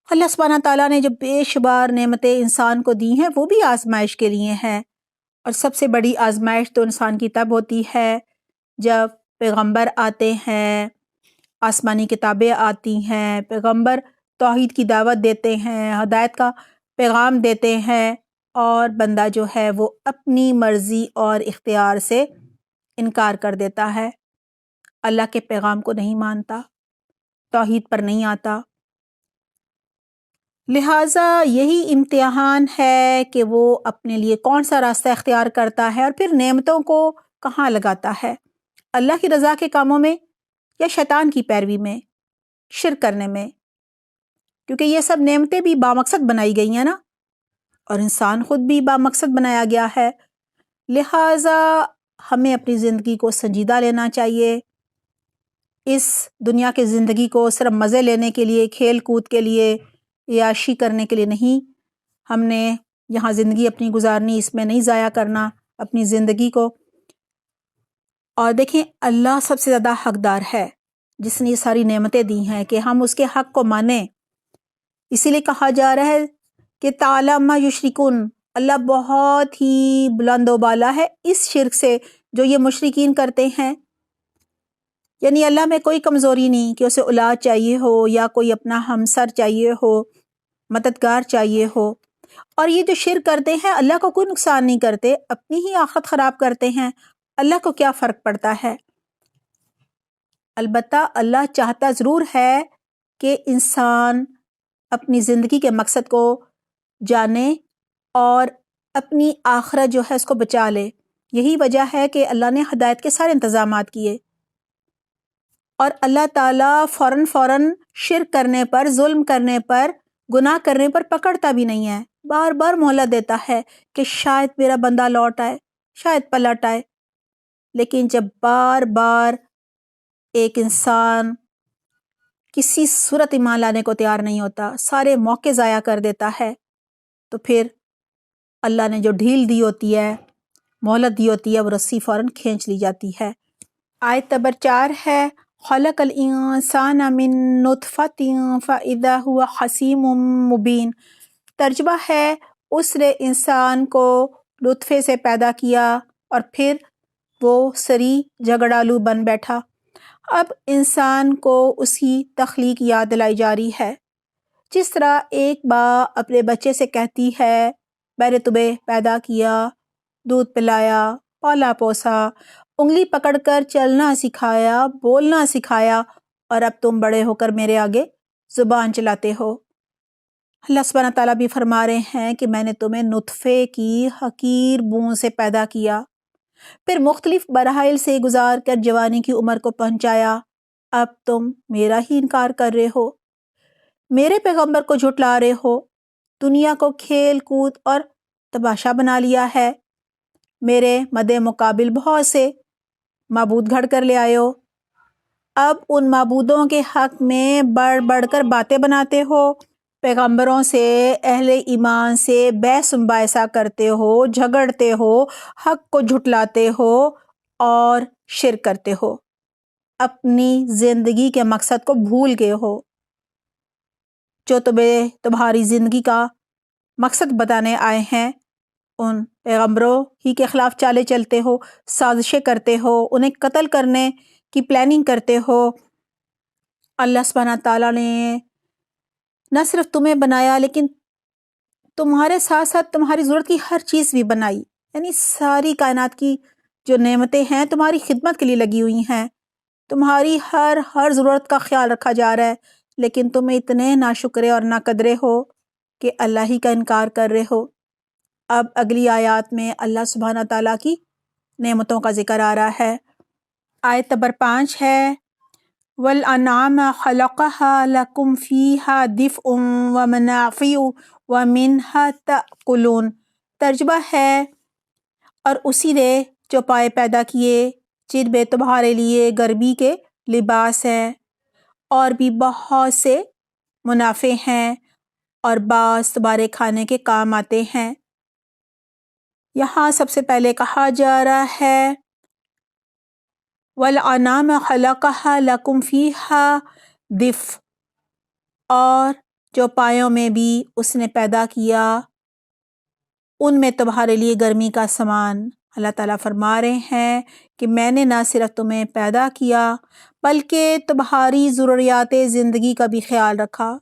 اللہ سبحانہ تعالیٰ نے جو بے شمار نعمتیں انسان کو دی ہیں وہ بھی آزمائش کے لیے ہیں، اور سب سے بڑی آزمائش تو انسان کی تب ہوتی ہے جب پیغمبر آتے ہیں آسمانی کتابیں آتی ہیں، پیغمبر توحید کی دعوت دیتے ہیں، ہدایت کا پیغام دیتے ہیں، اور بندہ جو ہے وہ اپنی مرضی اور اختیار سے انکار کر دیتا ہے، اللہ کے پیغام کو نہیں مانتا، توحید پر نہیں آتا۔ لہٰذا یہی امتحان ہے کہ وہ اپنے لیے کون سا راستہ اختیار کرتا ہے اور پھر نعمتوں کو کہاں لگاتا ہے، اللہ کی رضا کے کاموں میں یا شیطان کی پیروی میں، شرک کرنے میں، کیونکہ یہ سب نعمتیں بھی بامقصد بنائی گئی ہیں نا، اور انسان خود بھی بامقصد بنایا گیا ہے۔ لہٰذا ہمیں اپنی زندگی کو سنجیدہ لینا چاہیے، اس دنیا کی زندگی کو صرف مزے لینے کے لیے، کھیل کود کے لیے، عیاشی کرنے کے لیے نہیں، ہم نے یہاں زندگی اپنی گزارنی، اس میں نہیں ضائع کرنا اپنی زندگی کو۔ اور دیکھیں اللہ سب سے زیادہ حقدار ہے جس نے یہ ساری نعمتیں دی ہیں کہ ہم اس کے حق کو مانیں، اسی لیے کہا جا رہا ہے کہ تعالی ما یشرکون، اللہ بہت ہی بلند و بالا ہے اس شرک سے جو یہ مشرکین کرتے ہیں۔ یعنی اللہ میں کوئی کمزوری نہیں کہ اسے اولاد چاہیے ہو یا کوئی اپنا ہمسر چاہیے ہو، مددگار چاہیے ہو، اور یہ جو شرک کرتے ہیں اللہ کو کوئی نقصان نہیں کرتے، اپنی ہی آخرت خراب کرتے ہیں، اللہ کو کیا فرق پڑتا ہے؟ البتہ اللہ چاہتا ضرور ہے کہ انسان اپنی زندگی کے مقصد کو جانے اور اپنی آخرت جو ہے اس کو بچا لے۔ یہی وجہ ہے کہ اللہ نے ہدایت کے سارے انتظامات کیے، اور اللہ تعالیٰ فوراً شرک کرنے پر، ظلم کرنے پر، گناہ کرنے پر پکڑتا بھی نہیں ہے، بار بار مہلت دیتا ہے کہ شاید میرا بندہ لوٹ آئے، شاید پلٹ آئے۔ لیکن جب بار بار ایک انسان کسی صورت ایمان لانے کو تیار نہیں ہوتا، سارے موقع ضائع کر دیتا ہے، تو پھر اللہ نے جو ڈھیل دی ہوتی ہے، مہلت دی ہوتی ہے، وہ رسی فوراً کھینچ لی جاتی ہے۔ آیت نمبر 4 ہے خلق الانسان من نطفۃ فاذا هو خصیم مبین۔ ترجمہ ہے اس نے انسان کو نطفے سے پیدا کیا اور پھر وہ سری جھگڑالو بن بیٹھا۔ اب انسان کو اس کی تخلیق یاد دلائی جا رہی ہے، جس طرح ایک ماں اپنے بچے سے کہتی ہے میں نے تمہیں پیدا کیا، دودھ پلایا، پالا پوسا، انگلی پکڑ کر چلنا سکھایا، بولنا سکھایا، اور اب تم بڑے ہو کر میرے آگے زبان چلاتے ہو۔ اللہ سبحانہ تعالیٰ بھی فرما رہے ہیں کہ میں نے تمہیں نطفے کی حقیر بوند سے پیدا کیا، پھر مختلف مراحل سے گزار کر جوانی کی عمر کو پہنچایا، اب تم میرا ہی انکار کر رہے ہو، میرے پیغمبر کو جھٹلا رہے ہو، دنیا کو کھیل کود اور تماشا بنا لیا ہے، میرے مد مقابل بہت سے معبود گھڑ کر لے آئے ہو، اب ان معبودوں کے حق میں بڑھ بڑھ کر باتیں بناتے ہو، پیغمبروں سے، اہل ایمان سے بحث مباحثہ کرتے ہو، جھگڑتے ہو، حق کو جھٹلاتے ہو اور شرک کرتے ہو، اپنی زندگی کے مقصد کو بھول گئے ہو، جو تمہیں تمہاری زندگی کا مقصد بتانے آئے ہیں، ان پیغمبروں ہی کے خلاف چالے چلتے ہو، سازشیں کرتے ہو، انہیں قتل کرنے کی پلاننگ کرتے ہو۔ اللہ سبحانہ تعالیٰ نے نہ صرف تمہیں بنایا لیکن تمہارے ساتھ ساتھ تمہاری ضرورت کی ہر چیز بھی بنائی، یعنی ساری کائنات کی جو نعمتیں ہیں تمہاری خدمت کے لیے لگی ہوئی ہیں، تمہاری ہر ضرورت کا خیال رکھا جا رہا ہے، لیکن تم اتنے ناشکرے اور ناقدرے ہو کہ اللہ ہی کا انکار کر رہے ہو۔ اب اگلی آیات میں اللہ سبحانہ تعالیٰ کی نعمتوں کا ذکر آ رہا ہے۔ آیت نمبر 5 ہے وَالْأَنْعَامَ خَلَقَهَا لَكُمْ فِيهَا دِفْءٌ وَمَنَافِعُ وَمِنْهَا تَأْكُلُونَ۔ ترجمہ ہے اور اسی نے چوپائے پیدا کیے جن میں تمہارے لیے گرمی کے لباس ہیں اور بھی بہت سے منافع ہیں اور بعض تمہارے کھانے کے کام آتے ہیں۔ یہاں سب سے پہلے کہا جا رہا ہے وَالْأَنْعَامَ خَلَقَهَا لَكُمْ فِيهَا دِفْءٌ، اور چوپایوں میں بھی اس نے پیدا کیا، ان میں تمہارے لیے گرمی کا سامان، اللہ تعالیٰ فرما رہے ہیں کہ میں نے نہ صرف تمہیں پیدا کیا بلکہ تمہاری ضروریات زندگی کا بھی خیال رکھا.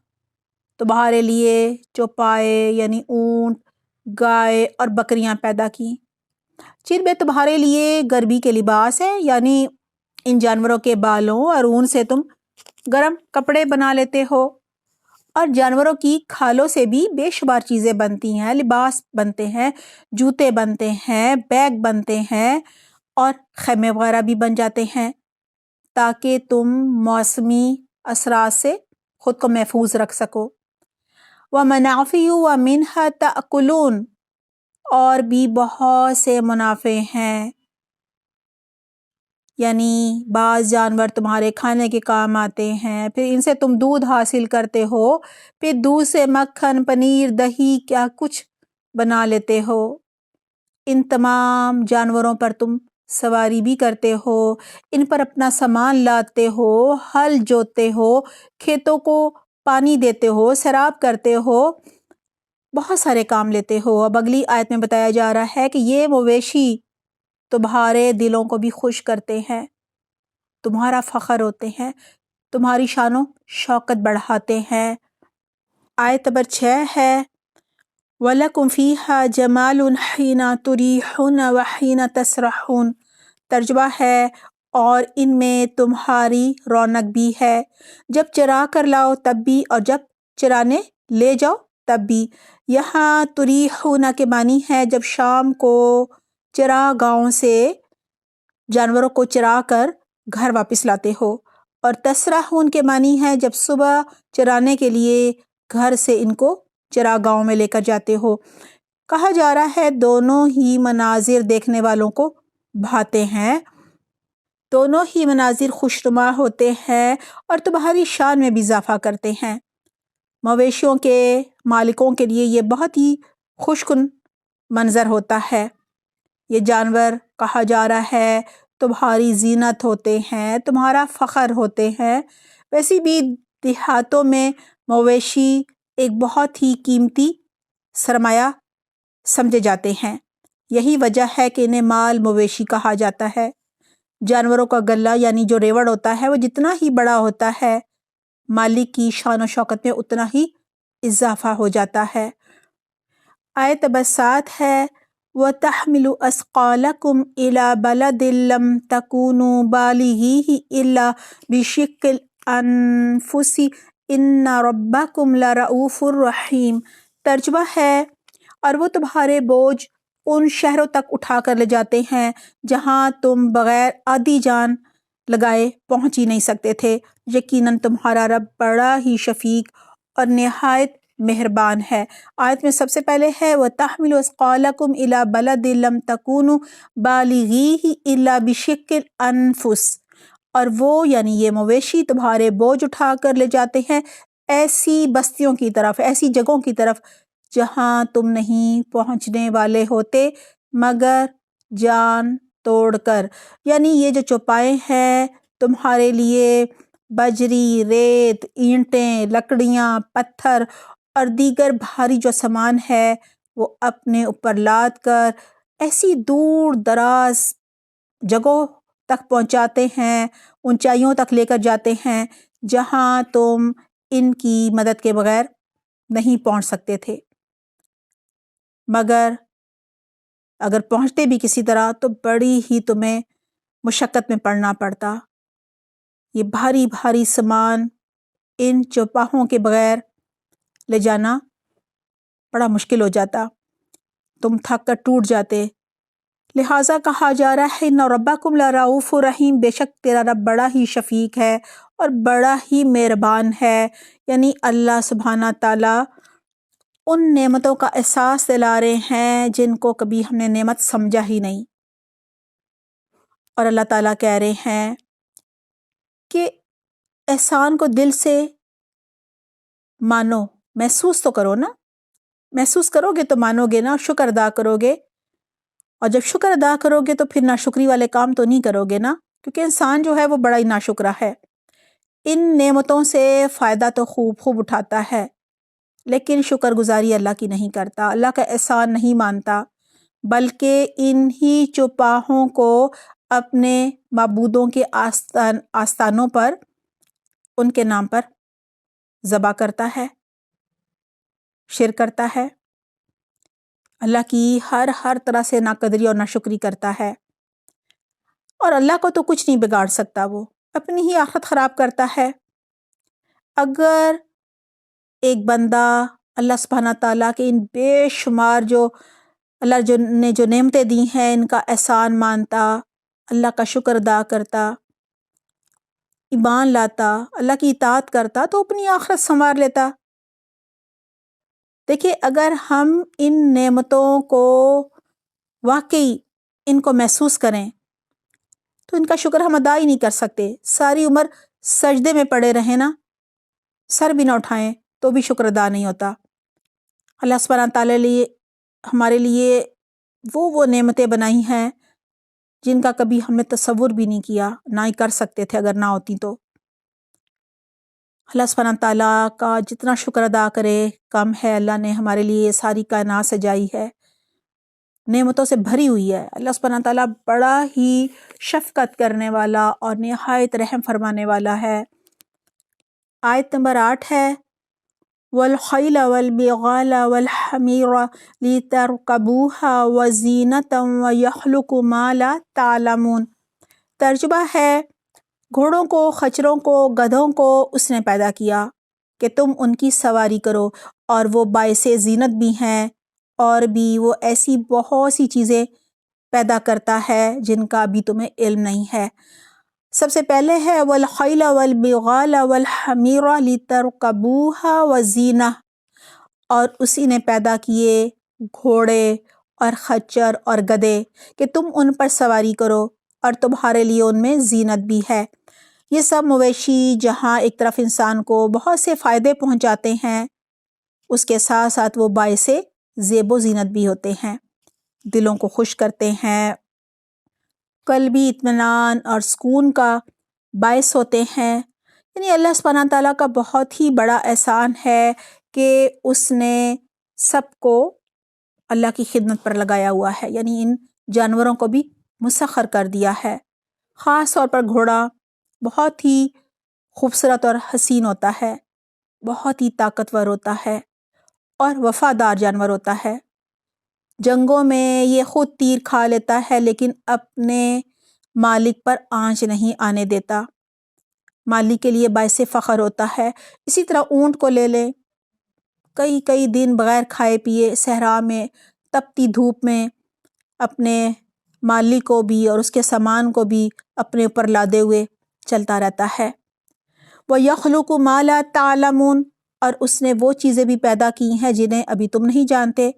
تمہارے لیے چوپائے یعنی اونٹ، گائے اور بکریاں پیدا کی جن میں تمہارے لیے گرمی کے لباس ہے، یعنی ان جانوروں کے بالوں اور اون سے تم گرم کپڑے بنا لیتے ہو، اور جانوروں کی کھالوں سے بھی بے شمار چیزیں بنتی ہیں، لباس بنتے ہیں، جوتے بنتے ہیں، بیگ بنتے ہیں اور خیمے وغیرہ بھی بن جاتے ہیں تاکہ تم موسمی اثرات سے خود کو محفوظ رکھ سکو. وَمَنَافِعُ وَمِنْهَا تَأْكُلُونَ، اور بھی بہت سے منافع ہیں، یعنی بعض جانور تمہارے کھانے کے کام آتے ہیں، پھر ان سے تم دودھ حاصل کرتے ہو، پھر دودھ سے مکھن، پنیر، دہی کیا کچھ بنا لیتے ہو. ان تمام جانوروں پر تم سواری بھی کرتے ہو، ان پر اپنا سامان لاتے ہو، ہل جوتے ہو، کھیتوں کو پانی دیتے ہو، سیراب کرتے ہو، بہت سارے کام لیتے ہو. اب اگلی آیت میں بتایا جا رہا ہے کہ یہ مویشی تمہارے دلوں کو بھی خوش کرتے ہیں، تمہارا فخر ہوتے ہیں، تمہاری شان و شوکت بڑھاتے ہیں. آیت نمبر 6 ہے وَلَكُمْ فِيهَا جَمَالٌ حِينَ تُرِيحُونَ وَحِينَ تَسْرَحُونَ. ترجمہ ہے اور ان میں تمہاری رونق بھی ہے، جب چرا کر لاؤ تب بھی اور جب چرانے لے جاؤ تب بھی. یہاں تُرِيحُونَ کے معنی ہے جب شام کو چرا گاؤں سے جانوروں کو چرا کر گھر واپس لاتے ہو، اور تسرحون کے معنی ہے جب صبح چرانے کے لیے گھر سے ان کو چرا گاؤں میں لے کر جاتے ہو. کہا جا رہا ہے دونوں ہی مناظر دیکھنے والوں کو بھاتے ہیں، دونوں ہی مناظر خوشنما ہوتے ہیں اور تمہاری شان میں بھی اضافہ کرتے ہیں. مویشیوں کے مالکوں کے لیے یہ بہت ہی خوش کن منظر ہوتا ہے. یہ جانور کہا جا رہا ہے تمہاری زینت ہوتے ہیں، تمہارا فخر ہوتے ہیں. ویسے بھی دیہاتوں میں مویشی ایک بہت ہی قیمتی سرمایہ سمجھے جاتے ہیں. یہی وجہ ہے کہ انہیں مال مویشی کہا جاتا ہے. جانوروں کا گلہ یعنی جو ریوڑ ہوتا ہے وہ جتنا ہی بڑا ہوتا ہے مالک کی شان و شوکت میں اتنا ہی اضافہ ہو جاتا ہے. آیت نمبر 7 ہے وَتَحْمِلُ أَثْقَالَكُمْ إِلَى بَلَدٍ لَمْ تَكُونُوا بَالِغِيهِ إِلَّا بِشِقِّ الْأَنفُسِ إِنَّ رَبَّكُمْ لَرَءُوفٌ رَحِيمٌ. ترجمہ ہے اور وہ تمہارے بوجھ ان شہروں تک اٹھا کر لے جاتے ہیں جہاں تم بغیر آدھی جان لگائے پہنچ ہی نہیں سکتے تھے. یقیناً تمہارا رب بڑا ہی شفیق اور نہایت مہربان ہے. آیت میں سب سے پہلے ہے وَتَحْمِلُ أَثْقَالَكُمْ إِلَى بَلَدٍ لَمْ تَكُونُوا بَالِغِيهِ إِلَّا بِشِقِّ الْأَنفُسِ، اور وہ یعنی یہ مویشی تمہارے بوجھ اٹھا کر لے جاتے ہیں ایسی بستیوں کی طرف، ایسی جگہوں کی طرف جہاں تم نہیں پہنچنے والے ہوتے مگر جان توڑ کر. یعنی یہ جو چوپائے ہیں تمہارے لیے بجری، ریت، اینٹیں، لکڑیاں، پتھر اور دیگر بھاری جو سامان ہے وہ اپنے اوپر لاد کر ایسی دور دراز جگہوں تک پہنچاتے ہیں، اونچائیوں تک لے کر جاتے ہیں جہاں تم ان کی مدد کے بغیر نہیں پہنچ سکتے تھے. مگر اگر پہنچتے بھی کسی طرح تو بڑی ہی تمہیں مشقت میں پڑنا پڑتا. یہ بھاری بھاری سامان ان چوپاہوں کے بغیر لے جانا بڑا مشکل ہو جاتا، تم تھک کر ٹوٹ جاتے. لہٰذا کہا جا رہا ہے اِنَّ رَبَّكُمْ لَرَءُوفٌ رَحِيمٌ، بے شک تیرا رب بڑا ہی شفیق ہے اور بڑا ہی مہربان ہے. یعنی اللہ سبحانہ تعالیٰ ان نعمتوں کا احساس دلا رہے ہیں جن کو کبھی ہم نے نعمت سمجھا ہی نہیں، اور اللہ تعالیٰ کہہ رہے ہیں کہ احسان کو دل سے مانو، محسوس تو کرو نا، محسوس کرو گے تو مانو گے نا، شکر ادا کرو گے. اور جب شکر ادا کرو گے تو پھر ناشکری والے کام تو نہیں کرو گے نا، کیونکہ انسان جو ہے وہ بڑا ہی ناشکرا ہے. ان نعمتوں سے فائدہ تو خوب اٹھاتا ہے لیکن شکر گزاری اللہ کی نہیں کرتا، اللہ کا احسان نہیں مانتا، بلکہ انہی چوپاہوں کو اپنے معبودوں کے آستانوں پر ان کے نام پر ذبح کرتا ہے، شرک کرتا ہے، اللہ کی ہر طرح سے ناقدری اور ناشکری کرتا ہے، اور اللہ کو تو کچھ نہیں بگاڑ سکتا، وہ اپنی ہی آخرت خراب کرتا ہے۔ اگر ایک بندہ اللہ سبحانہ تعالیٰ کے ان بے شمار جو اللہ نے جو نعمتیں دی ہیں ان کا احسان مانتا، اللہ کا شکر ادا کرتا، ایمان لاتا، اللہ کی اطاعت کرتا، تو اپنی آخرت سنوار لیتا۔ دیکھیے، اگر ہم ان نعمتوں کو واقعی ان کو محسوس کریں تو ان کا شکر ہم ادا ہی نہیں کر سکتے۔ ساری عمر سجدے میں پڑے رہیں نا، سر بھی نہ اٹھائیں تو بھی شکر ادا نہیں ہوتا۔ اللہ سبحانہ تعالیٰ لیے ہمارے لیے وہ نعمتیں بنائی ہیں جن کا کبھی ہم نے تصور بھی نہیں کیا، نہ ہی کر سکتے تھے اگر نہ ہوتی تو۔ اللہ سبحانہ تعالیٰ کا جتنا شکر ادا کرے کم ہے۔ اللہ نے ہمارے لیے ساری کائنات سجائی ہے، نعمتوں سے بھری ہوئی ہے۔ اللہ سبحانہ تعالیٰ بڑا ہی شفقت کرنے والا اور نہایت رحم فرمانے والا ہے۔ آیت نمبر 8 ہے، وَالْخَيْلَ وَالْبِغَالَ وَالْحَمِيرَ لِتَرْكَبُوهَا وَزِينَةً وَيَخْلُقُ مَا لَا تَعْلَمُونَ۔ ترجمہ ہے، گھوڑوں کو، خچروں کو، گدھوں کو اس نے پیدا کیا کہ تم ان کی سواری کرو، اور وہ باعث زینت بھی ہیں، اور بھی وہ ایسی بہت سی چیزیں پیدا کرتا ہے جن کا ابھی تمہیں علم نہیں ہے۔ سب سے پہلے ہے وَالْخَيْلَ وَالْبِغَالَ وَالْحَمِيرَ لِتَرْكَبُوهَا وَزِينَةً، اور اسی نے پیدا کیے گھوڑے اور خچر اور گدھے کہ تم ان پر سواری کرو، اور تمہارے لیے ان میں زینت بھی ہے۔ یہ سب مویشی جہاں ایک طرف انسان کو بہت سے فائدے پہنچاتے ہیں، اس کے ساتھ ساتھ وہ باعث زیب و زینت بھی ہوتے ہیں، دلوں کو خوش کرتے ہیں، قلبی اطمینان اور سکون کا باعث ہوتے ہیں۔ یعنی اللہ سبحانہ تعالیٰ کا بہت ہی بڑا احسان ہے کہ اس نے سب کو اللہ کی خدمت پر لگایا ہوا ہے، یعنی ان جانوروں کو بھی مسخر کر دیا ہے۔ خاص طور پر گھوڑا بہت ہی خوبصورت اور حسین ہوتا ہے، بہت ہی طاقتور ہوتا ہے اور وفادار جانور ہوتا ہے۔ جنگوں میں یہ خود تیر کھا لیتا ہے لیکن اپنے مالک پر آنچ نہیں آنے دیتا، مالک کے لیے باعث فخر ہوتا ہے۔ اسی طرح اونٹ کو لے لیں، کئی دن بغیر کھائے پیے صحرا میں تپتی دھوپ میں اپنے مالک کو بھی اور اس کے سامان کو بھی اپنے اوپر لادے ہوئے چلتا رہتا ہے۔ وَيَخْلُقُ مَا لَا تَعْلَمُونَ، اور اس نے وہ چیزیں بھی پیدا کی ہیں جنہیں ابھی تم نہیں جانتے۔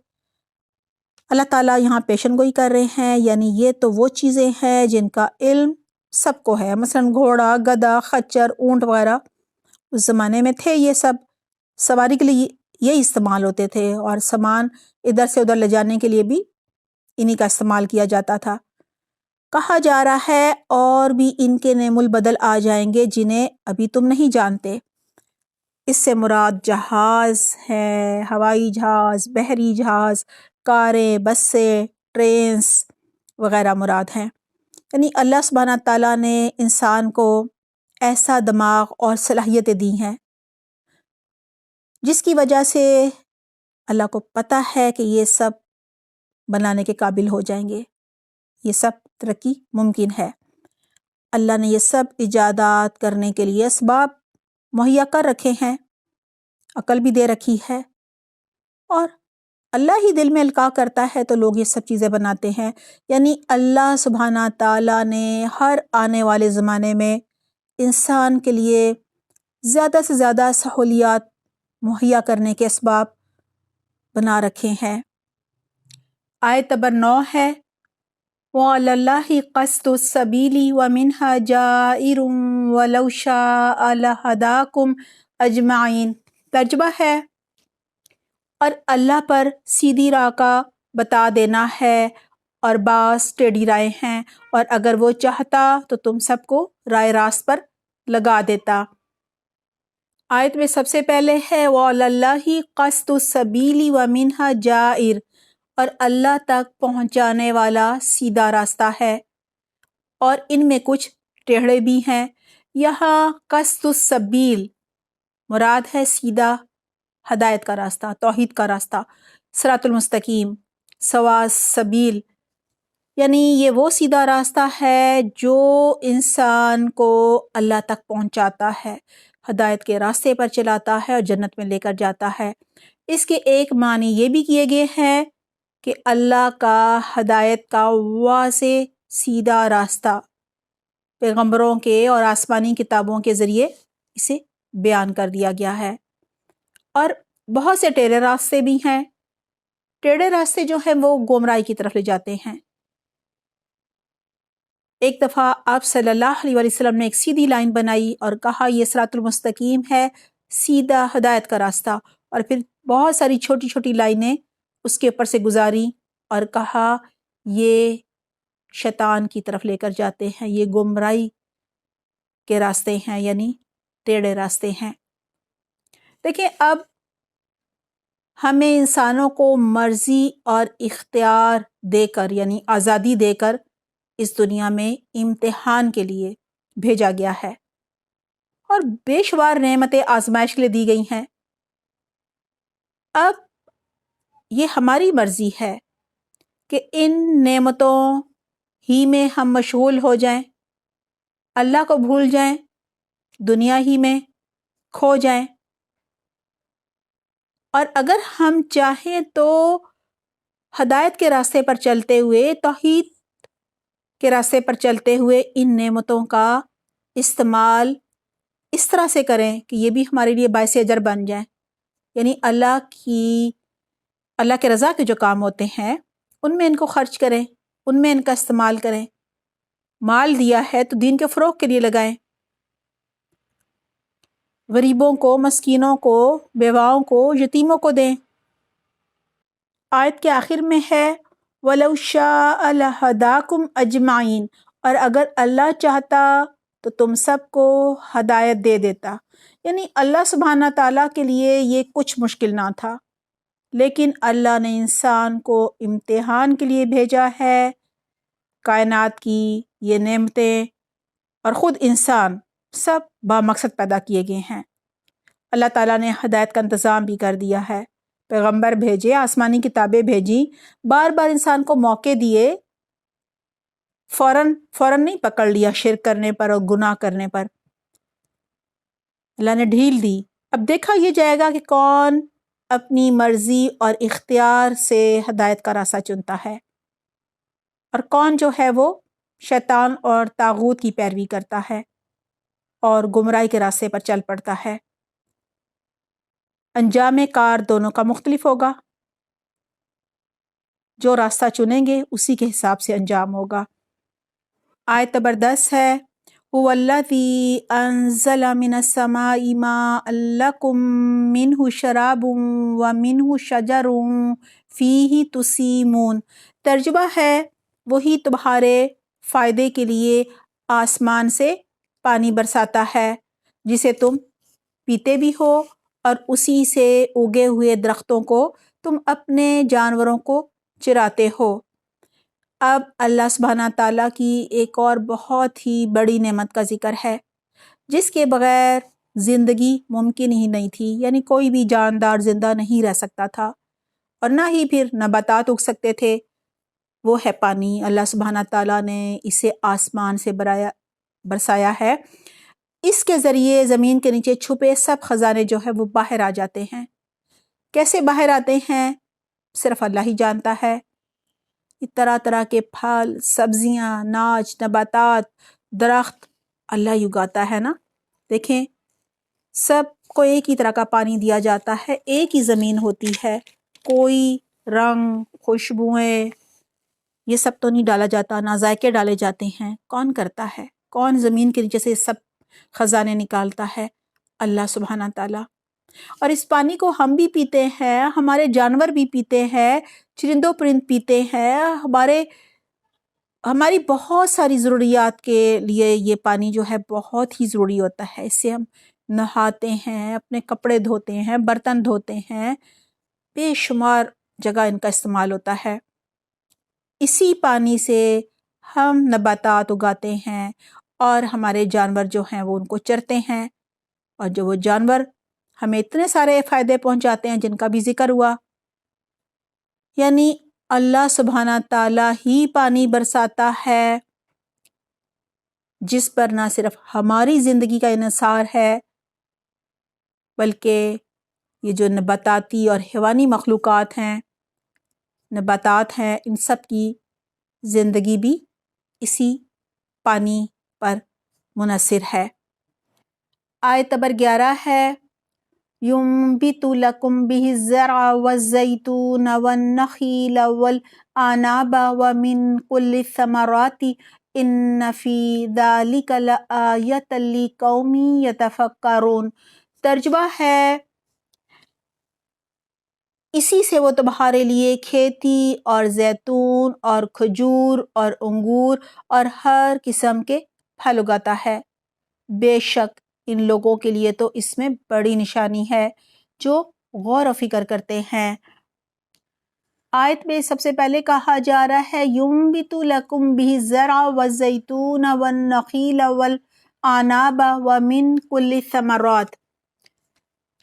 اللہ تعالیٰ یہاں پیشن گوئی کر رہے ہیں، یعنی یہ تو وہ چیزیں ہیں جن کا علم سب کو ہے، مثلا گھوڑا، گدھا، خچر، اونٹ وغیرہ اس زمانے میں تھے، یہ سب سواری کے لیے یہ استعمال ہوتے تھے، اور سامان ادھر سے ادھر لے جانے کے لیے بھی انہی کا استعمال کیا جاتا تھا۔ کہا جا رہا ہے اور بھی ان کے نعم البدل آ جائیں گے جنہیں ابھی تم نہیں جانتے۔ اس سے مراد جہاز ہے، ہوائی جہاز، بحری جہاز، کاریں، بسیں، ٹرینز وغیرہ مراد ہیں۔ یعنی اللہ سبحانہ تعالیٰ نے انسان کو ایسا دماغ اور صلاحیتیں دی ہیں جس کی وجہ سے اللہ کو پتہ ہے کہ یہ سب بنانے کے قابل ہو جائیں گے، یہ سب ترقی ممکن ہے۔ اللہ نے یہ سب ایجادات کرنے کے لیے اسباب مہیا کر رکھے ہیں، عقل بھی دے رکھی ہے، اور اللہ ہی دل میں القاء کرتا ہے تو لوگ یہ سب چیزیں بناتے ہیں۔ یعنی اللہ سبحانہ تعالیٰ نے ہر آنے والے زمانے میں انسان کے لیے زیادہ سے زیادہ سہولیات مہیا کرنے کے اسباب بنا رکھے ہیں۔ آیت نمبر 9 ہے، وَعَلَى اللَّهِ قَصْدُ السَّبِيلِ وَمِنْهَا جَائِرٌ وَلَوْ شَاءَ لَهَدَاكُمْ أَجْمَعِينَ۔ ترجمہ ہے، اور اللہ پر سیدھی راہ کا بتا دینا ہے، اور بعض ٹیڑھی رائے ہیں، اور اگر وہ چاہتا تو تم سب کو رائے راست پر لگا دیتا۔ آیت میں سب سے پہلے ہے وَعَلَى اللَّهِ قَصْدُ السَّبِيلِ وَمِنْهَا جَائِرٌ، اور اللہ تک پہنچانے والا سیدھا راستہ ہے، اور ان میں کچھ ٹیڑھے بھی ہیں۔ یہاں قصد السبیل مراد ہے سیدھا ہدایت کا راستہ، توحید کا راستہ، صراط المستقیم، سوا سبیل، یعنی یہ وہ سیدھا راستہ ہے جو انسان کو اللہ تک پہنچاتا ہے، ہدایت کے راستے پر چلاتا ہے اور جنت میں لے کر جاتا ہے۔ اس کے ایک معنی یہ بھی کیے گئے ہیں کہ اللہ کا ہدایت کا واضح سیدھا راستہ پیغمبروں کے اور آسمانی کتابوں کے ذریعے اسے بیان کر دیا گیا ہے۔ اور بہت سے ٹیڑھے راستے بھی ہیں۔ ٹیڑھے راستے جو ہیں وہ گمراہی کی طرف لے جاتے ہیں۔ ایک دفعہ آپ صلی اللہ علیہ وسلم نے ایک سیدھی لائن بنائی اور کہا یہ صراط المستقیم ہے، سیدھا ہدایت کا راستہ، اور پھر بہت ساری چھوٹی چھوٹی لائنیں اس کے اوپر سے گزاری اور کہا یہ شیطان کی طرف لے کر جاتے ہیں، یہ گمراہی کے راستے ہیں، یعنی ٹیڑھے راستے ہیں۔ دیکھیں، اب ہمیں انسانوں کو مرضی اور اختیار دے کر، یعنی آزادی دے کر اس دنیا میں امتحان کے لیے بھیجا گیا ہے، اور بے شمار نعمتیں آزمائش کے لیے دی گئی ہیں۔ اب یہ ہماری مرضی ہے کہ ان نعمتوں ہی میں ہم مشغول ہو جائیں، اللہ کو بھول جائیں، دنیا ہی میں کھو جائیں، اور اگر ہم چاہیں تو ہدایت کے راستے پر چلتے ہوئے، توحید کے راستے پر چلتے ہوئے ان نعمتوں کا استعمال اس طرح سے کریں کہ یہ بھی ہمارے لیے باعث اجر بن جائیں، یعنی اللہ کے رضا کے جو کام ہوتے ہیں ان میں ان کو خرچ کریں، ان میں ان کا استعمال کریں۔ مال دیا ہے تو دین کے فروغ کے لیے لگائیں، غریبوں کو، مسکینوں کو، بیواؤں کو، یتیموں کو دیں۔ آیت کے آخر میں ہے وَلَوْ شَاءَ لَهَدَاكُمْ أَجْمَعِينَ، اور اگر اللہ چاہتا تو تم سب کو ہدایت دے دیتا، یعنی اللہ سبحانہ تعالیٰ کے لیے یہ کچھ مشکل نہ تھا، لیکن اللہ نے انسان کو امتحان کے لیے بھیجا ہے۔ کائنات کی یہ نعمتیں اور خود انسان سب بامقصد پیدا کیے گئے ہیں۔ اللہ تعالیٰ نے ہدایت کا انتظام بھی کر دیا ہے، پیغمبر بھیجے، آسمانی کتابیں بھیجی، بار بار انسان کو موقع دیے، فوراً نہیں پکڑ لیا شرک کرنے پر اور گناہ کرنے پر، اللہ نے ڈھیل دی۔ اب دیکھا یہ جائے گا کہ کون اپنی مرضی اور اختیار سے ہدایت کا راستہ چنتا ہے، اور کون جو ہے وہ شیطان اور طاغوت کی پیروی کرتا ہے اور گمراہی کے راستے پر چل پڑتا ہے۔ انجام کار دونوں کا مختلف ہوگا، جو راستہ چنیں گے اسی کے حساب سے انجام ہوگا۔ آیت نمبر 10 ہے هُوَ الَّذِي أَنزَلَ مِنَ السَّمَاءِ مَاءً لَكُم مِّنْهُ شَرَابٌ وَمِنْهُ شَجَرٌ فِيهِ تُسِيمُونَ، ترجمہ ہے وہی تمہارے فائدے کے لیے آسمان سے پانی برساتا ہے جسے تم پیتے بھی ہو، اور اسی سے اگے ہوئے درختوں کو تم اپنے جانوروں کو چراتے ہو۔ اب اللہ سبحانہ تعالیٰ کی ایک اور بہت ہی بڑی نعمت کا ذکر ہے جس کے بغیر زندگی ممکن ہی نہیں تھی، یعنی کوئی بھی جاندار زندہ نہیں رہ سکتا تھا، اور نہ ہی پھر نباتات اگ سکتے تھے، وہ ہے پانی۔ اللہ سبحانہ تعالیٰ نے اسے آسمان سے برسایا ہے، اس کے ذریعے زمین کے نیچے چھپے سب خزانے جو ہے وہ باہر آ جاتے ہیں۔ کیسے باہر آتے ہیں صرف اللہ ہی جانتا ہے۔ طرح طرح کے پھل، سبزیاں، اناج، نباتات، درخت اللہ ہی اگاتا ہے نا۔ دیکھیں، سب کو ایک ہی طرح کا پانی دیا جاتا ہے، ایک ہی زمین ہوتی ہے، کوئی رنگ، خوشبوئیں، یہ سب تو نہیں ڈالا جاتا، نہ ذائقے ڈالے جاتے ہیں۔ کون کرتا ہے؟ کون زمین کے نیچے سے سب خزانے نکالتا ہے؟ اللہ سبحانہ تعالیٰ۔ اور اس پانی کو ہم بھی پیتے ہیں، ہمارے جانور بھی پیتے ہیں، چرند و پرند پیتے ہیں، ہماری بہت ساری ضروریات کے لیے یہ پانی جو ہے بہت ہی ضروری ہوتا ہے۔ اس سے ہم نہاتے ہیں، اپنے کپڑے دھوتے ہیں، برتن دھوتے ہیں، بے شمار جگہ ان کا استعمال ہوتا ہے۔ اسی پانی سے ہم نباتات اگاتے ہیں اور ہمارے جانور جو ہیں وہ ان کو چرتے ہیں، اور جو وہ جانور ہمیں اتنے سارے فائدے پہنچاتے ہیں جن کا بھی ذکر ہوا۔ یعنی اللہ سبحانہ تعالیٰ ہی پانی برساتا ہے جس پر نہ صرف ہماری زندگی کا انحصار ہے، بلکہ یہ جو نباتاتی اور حیوانی مخلوقات ہیں، نباتات ہیں، ان سب کی زندگی بھی اسی پانی پر منحصر ہے۔ آیت نمبر 11 ہے يُنبِتُ لَكُم بِهِ الزَّرْعَ وَالزَّيْتُونَ وَالنَّخِيلَ وَالْأَعْنَابَ وَمِن كُلِّ الثَّمَرَاتِ إِنَّ فِي ذَلِكَ لَآيَةً لِقَوْمٍ يَتَفَكَّرُونَ۔ ترجمہ ہے اسی سے وہ تمہارے لیے کھیتی اور زیتون اور کھجور اور انگور اور ہر قسم کے پھل اگاتا ہے، بے شک ان لوگوں کے لیے تو اس میں بڑی نشانی ہے جو غور و فکر کرتے ہیں۔ آیت میں سب سے پہلے کہا جا رہا ہے يُنبِتُ لَكُم بِهِ الزَّرْعَ وَالزَّيْتُونَ وَالنَّخِيلَ وَالْأَعْنَابَ وَمِن كُلِّ الثَّمَرَاتِ،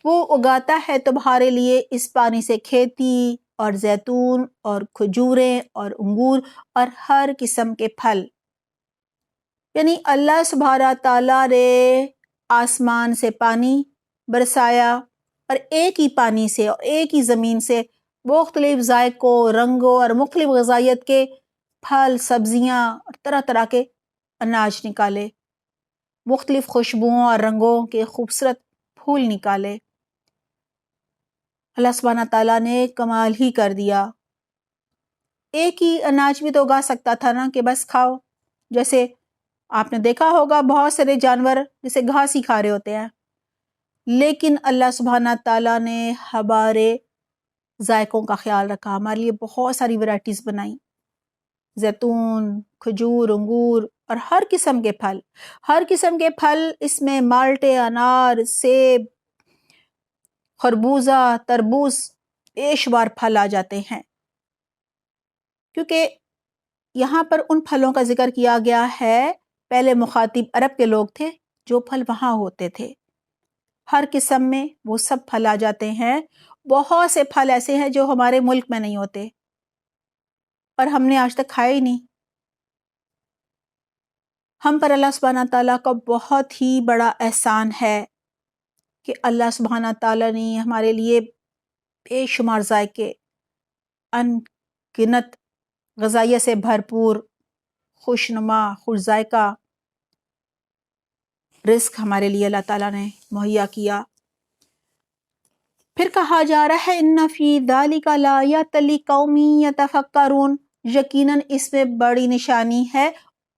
وہ اگاتا ہے تمہارے لیے اس پانی سے کھیتی اور زیتون اور کھجوریں اور انگور اور ہر قسم کے پھل۔ یعنی اللہ سبحانہ تعالیٰ نے آسمان سے پانی برسایا اور ایک ہی پانی سے اور ایک ہی زمین سے مختلف ذائقوں، رنگوں اور مختلف غذائیت کے پھل، سبزیاں اور طرح طرح کے اناج نکالے، مختلف خوشبوؤں اور رنگوں کے خوبصورت پھول نکالے۔ اللہ سبحانہ تعالیٰ نے کمال ہی کر دیا۔ ایک ہی اناج بھی تو اگا سکتا تھا نا کہ بس کھاؤ، جیسے آپ نے دیکھا ہوگا بہت سارے جانور جیسے گھاس ہی کھا رہے ہوتے ہیں، لیکن اللہ سبحانہ تعالیٰ نے ہمارے ذائقوں کا خیال رکھا، ہمارے لیے بہت ساری ورائٹیز بنائی، زیتون، کھجور، انگور اور ہر قسم کے پھل۔ ہر قسم کے پھل اس میں مالٹے، انار، سیب، خربوزہ، تربوز، بے شمار پھل آ جاتے ہیں، کیونکہ یہاں پر ان پھلوں کا ذکر کیا گیا ہے، پہلے مخاطب عرب کے لوگ تھے، جو پھل وہاں ہوتے تھے، ہر قسم میں وہ سب پھل آ جاتے ہیں۔ بہت سے پھل ایسے ہیں جو ہمارے ملک میں نہیں ہوتے اور ہم نے آج تک کھائے ہی نہیں۔ ہم پر اللہ سبحانہ تعالیٰ کا بہت ہی بڑا احسان ہے کہ اللہ سبحانہ تعالیٰ نے ہمارے لیے بے شمار ذائقے، ان گنت غذائیت سے بھرپور، خوشنما، خوش ذائقہ رزق ہمارے لیے اللہ تعالیٰ نے مہیا کیا۔ پھر کہا جا رہا ہے ان فی ذلک لآیۃ لقوم یتفکرون، یقیناً اس میں بڑی نشانی ہے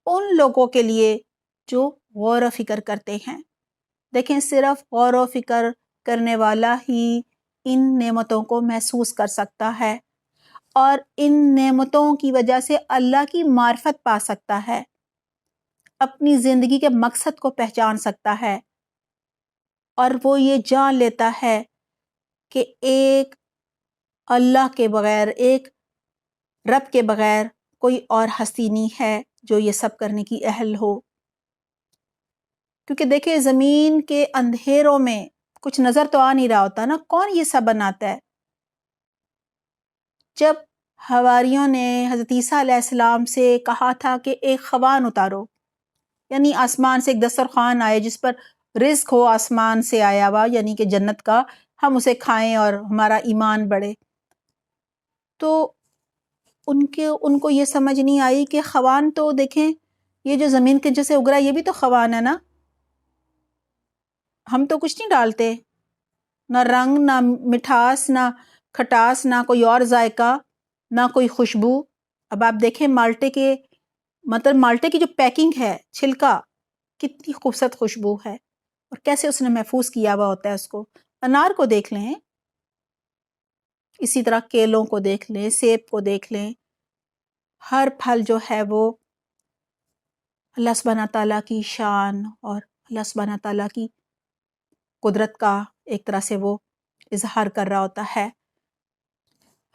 ان لوگوں کے لیے جو غور و فکر کرتے ہیں۔ دیکھیں، صرف غور و فکر کرنے والا ہی ان نعمتوں کو محسوس کر سکتا ہے اور ان نعمتوں کی وجہ سے اللہ کی معرفت پا سکتا ہے، اپنی زندگی کے مقصد کو پہچان سکتا ہے، اور وہ یہ جان لیتا ہے کہ ایک اللہ کے بغیر، ایک رب کے بغیر کوئی اور ہستی نہیں ہے جو یہ سب کرنے کی اہل ہو۔ کیونکہ دیکھیں، زمین کے اندھیروں میں کچھ نظر تو آ نہیں رہا ہوتا نا، کون یہ سب بناتا ہے؟ جب حواریوں نے حضرت عیسیٰ علیہ السلام سے کہا تھا کہ ایک خوان اتارو، یعنی آسمان سے ایک دسترخوان آئے جس پر رزق ہو، آسمان سے آیا ہوا، یعنی کہ جنت کا، ہم اسے کھائیں اور ہمارا ایمان بڑھے، تو ان کو یہ سمجھ نہیں آئی کہ خوان تو دیکھیں، یہ جو زمین کے جیسے اگ رہا ہے یہ بھی تو خوان ہے نا، ہم تو کچھ نہیں ڈالتے، نہ رنگ، نہ مٹھاس، نہ کھٹاس، نہ کوئی اور ذائقہ، نہ کوئی خوشبو۔ اب آپ دیکھیں مالٹے کی جو پیکنگ ہے، چھلکا، کتنی خوبصورت خوشبو ہے اور کیسے اس نے محفوظ کیا ہوا ہوتا ہے اس کو۔ انار کو دیکھ لیں، اسی طرح کیلوں کو دیکھ لیں، سیب کو دیکھ لیں، ہر پھل جو ہے وہ اللہ سبحانہ تعالیٰ کی شان اور اللہ سبحانہ تعالیٰ کی قدرت کا ایک طرح سے وہ اظہار کر رہا ہوتا ہے۔